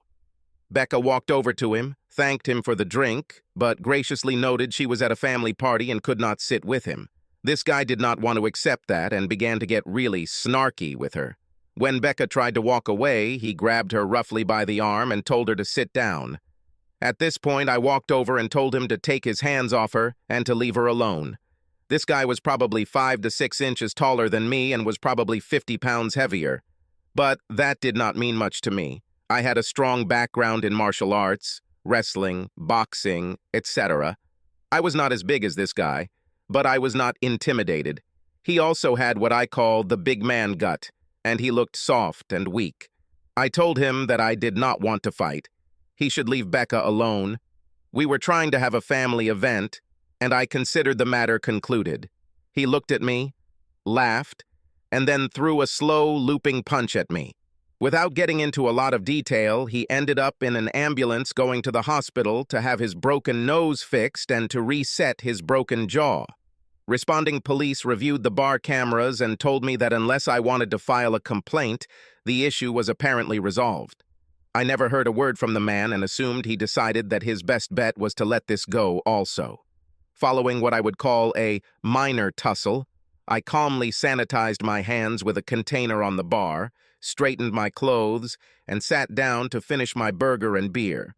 Becca walked over to him, thanked him for the drink, but graciously noted she was at a family party and could not sit with him. This guy did not want to accept that and began to get really snarky with her. When Becca tried to walk away, he grabbed her roughly by the arm and told her to sit down. At this point, I walked over and told him to take his hands off her and to leave her alone. This guy was probably 5 to 6 inches taller than me and was probably 50 pounds heavier. But that did not mean much to me. I had a strong background in martial arts, wrestling, boxing, etc. I was not as big as this guy, but I was not intimidated. He also had what I call the big man gut, and he looked soft and weak. I told him that I did not want to fight. He should leave Becca alone. We were trying to have a family event, and I considered the matter concluded. He looked at me, laughed, and then threw a slow, looping punch at me. Without getting into a lot of detail, he ended up in an ambulance going to the hospital to have his broken nose fixed and to reset his broken jaw. Responding police reviewed the bar cameras and told me that unless I wanted to file a complaint, the issue was apparently resolved. I never heard a word from the man and assumed he decided that his best bet was to let this go also. Following what I would call a minor tussle, I calmly sanitized my hands with a container on the bar, straightened my clothes, and sat down to finish my burger and beer.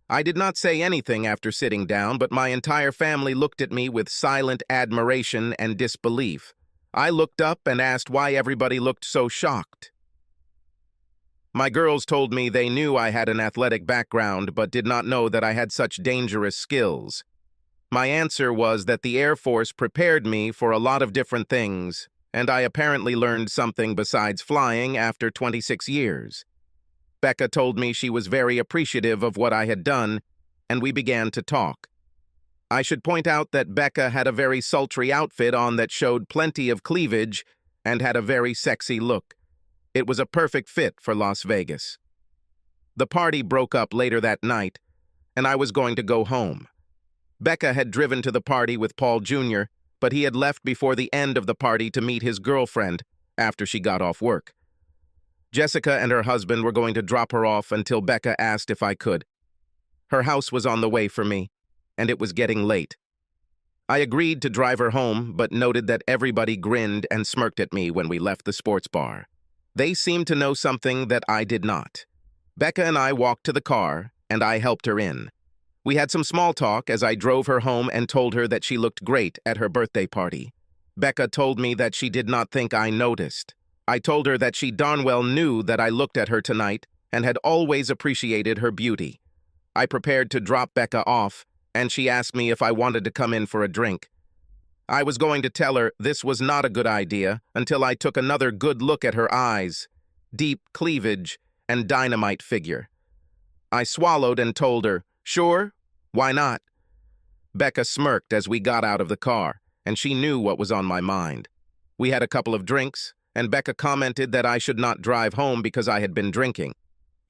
I did not say anything after sitting down, but my entire family looked at me with silent admiration and disbelief. I looked up and asked why everybody looked so shocked. My girls told me they knew I had an athletic background, but did not know that I had such dangerous skills. My answer was that the Air Force prepared me for a lot of different things, and I apparently learned something besides flying after 26 years. Becca told me she was very appreciative of what I had done, and we began to talk. I should point out that Becca had a very sultry outfit on that showed plenty of cleavage and had a very sexy look. It was a perfect fit for Las Vegas. The party broke up later that night, and I was going to go home. Becca had driven to the party with Paul Jr., but he had left before the end of the party to meet his girlfriend after she got off work. Jessica and her husband were going to drop her off until Becca asked if I could. Her house was on the way for me, and it was getting late. I agreed to drive her home, but noted that everybody grinned and smirked at me when we left the sports bar. They seemed to know something that I did not. Becca and I walked to the car, and I helped her in. We had some small talk as I drove her home and told her that she looked great at her birthday party. Becca told me that she did not think I noticed. I told her that she darn well knew that I looked at her tonight and had always appreciated her beauty. I prepared to drop Becca off, and she asked me if I wanted to come in for a drink. I was going to tell her this was not a good idea until I took another good look at her eyes, deep cleavage, and dynamite figure. I swallowed and told her, "Sure, why not?" Becca smirked as we got out of the car, and she knew what was on my mind. We had a couple of drinks, and Becca commented that I should not drive home because I had been drinking.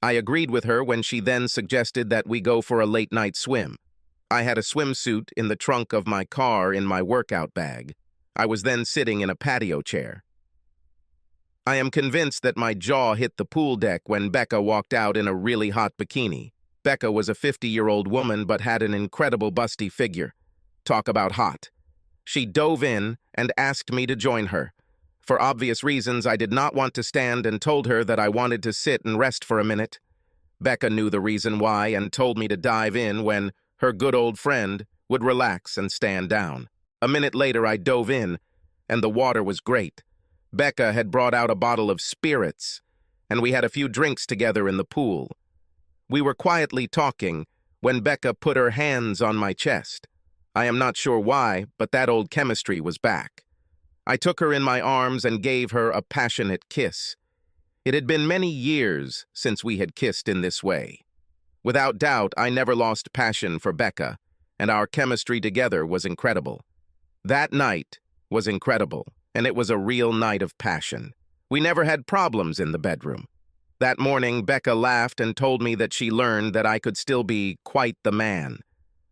I agreed with her when she then suggested that we go for a late-night swim. I had a swimsuit in the trunk of my car in my workout bag. I was then sitting in a patio chair. I am convinced that my jaw hit the pool deck when Becca walked out in a really hot bikini. Becca was a 50-year-old woman but had an incredible busty figure. Talk about hot. She dove in and asked me to join her. For obvious reasons, I did not want to stand and told her that I wanted to sit and rest for a minute. Becca knew the reason why and told me to dive in when her good old friend would relax and stand down. A minute later, I dove in, and the water was great. Becca had brought out a bottle of spirits, and we had a few drinks together in the pool. We were quietly talking when Becca put her hands on my chest. I am not sure why, but that old chemistry was back. I took her in my arms and gave her a passionate kiss. It had been many years since we had kissed in this way. Without doubt, I never lost passion for Becca, and our chemistry together was incredible. That night was incredible, and it was a real night of passion. We never had problems in the bedroom. That morning, Becca laughed and told me that she learned that I could still be quite the man.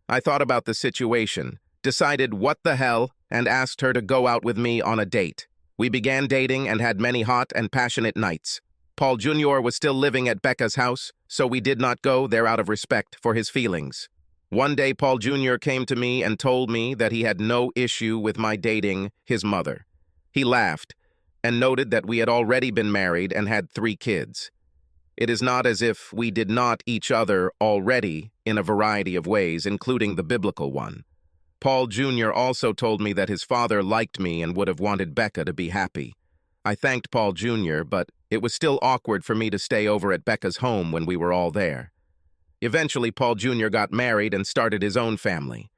I thought about the situation, decided what the hell, and asked her to go out with me on a date. We began dating and had many hot and passionate nights. Paul Jr. was still living at Becca's house, so we did not go there out of respect for his feelings. One day, Paul Jr. came to me and told me that he had no issue with my dating his mother. He laughed and noted that we had already been married and had 3 kids. It is not as if we did not each other already in a variety of ways, including the biblical one. Paul Jr. also told me that his father liked me and would have wanted Becca to be happy. I thanked Paul Jr., but it was still awkward for me to stay over at Becca's home when we were all there. Eventually, Paul Jr. got married and started his own family.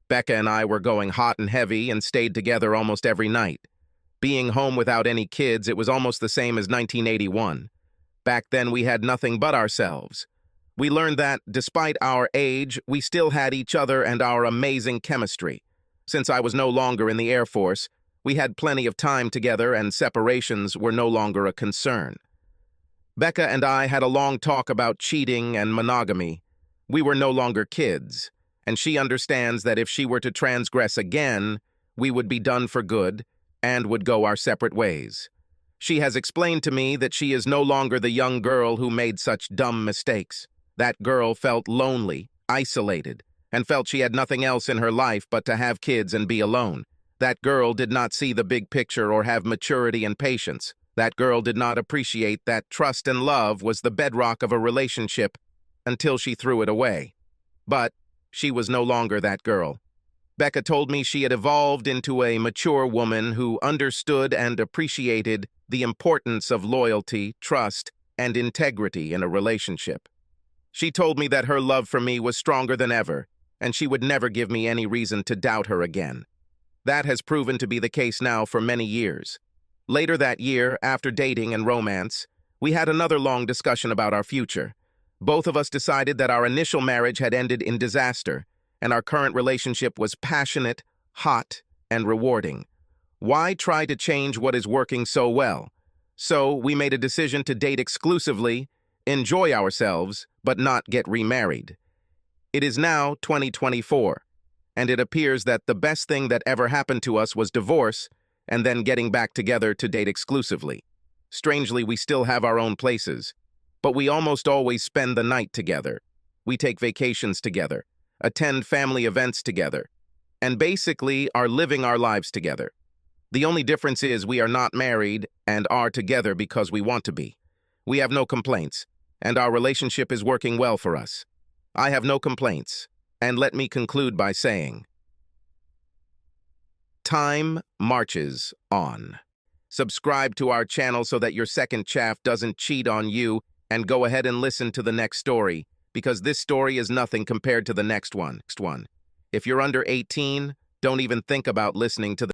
Becca and I were going hot and heavy and stayed together almost every night. Being home without any kids, it was almost the same as 1981. Back then, we had nothing but ourselves. We learned that, despite our age, we still had each other and our amazing chemistry. Since I was no longer in the Air Force, We had plenty of time together and separations were no longer a concern. Becca and I had a long talk about cheating and monogamy. We were no longer kids, and she understands that if she were to transgress again, we would be done for good and would go our separate ways. She has explained to me that she is no longer the young girl who made such dumb mistakes. That girl felt lonely, isolated, and felt she had nothing else in her life but to have kids and be alone. That girl did not see the big picture or have maturity and patience. That girl did not appreciate that trust and love was the bedrock of a relationship until she threw it away. But she was no longer that girl. Becca told me she had evolved into a mature woman who understood and appreciated the importance of loyalty, trust, and integrity in a relationship. She told me that her love for me was stronger than ever, and she would never give me any reason to doubt her again. That has proven to be the case now for many years. Later that year, after dating and romance, we had another long discussion about our future. Both of us decided that our initial marriage had ended in disaster, and our current relationship was passionate, hot, and rewarding. Why try to change what is working so well? So we made a decision to date exclusively, enjoy ourselves, but not get remarried. It is now 2024, and it appears that the best thing that ever happened to us was divorce and then getting back together to date exclusively. Strangely, we still have our own places, but we almost always spend the night together. We take vacations together, attend family events together, and basically are living our lives together. The only difference is we are not married and are together because we want to be. We have no complaints, and our relationship is working well for us. I have no complaints, and let me conclude by saying, time marches on. Subscribe to our channel so that your second chaff doesn't cheat on you, and go ahead and listen to the next story, because this story is nothing compared to the next one. If you're under 18, don't even think about listening to the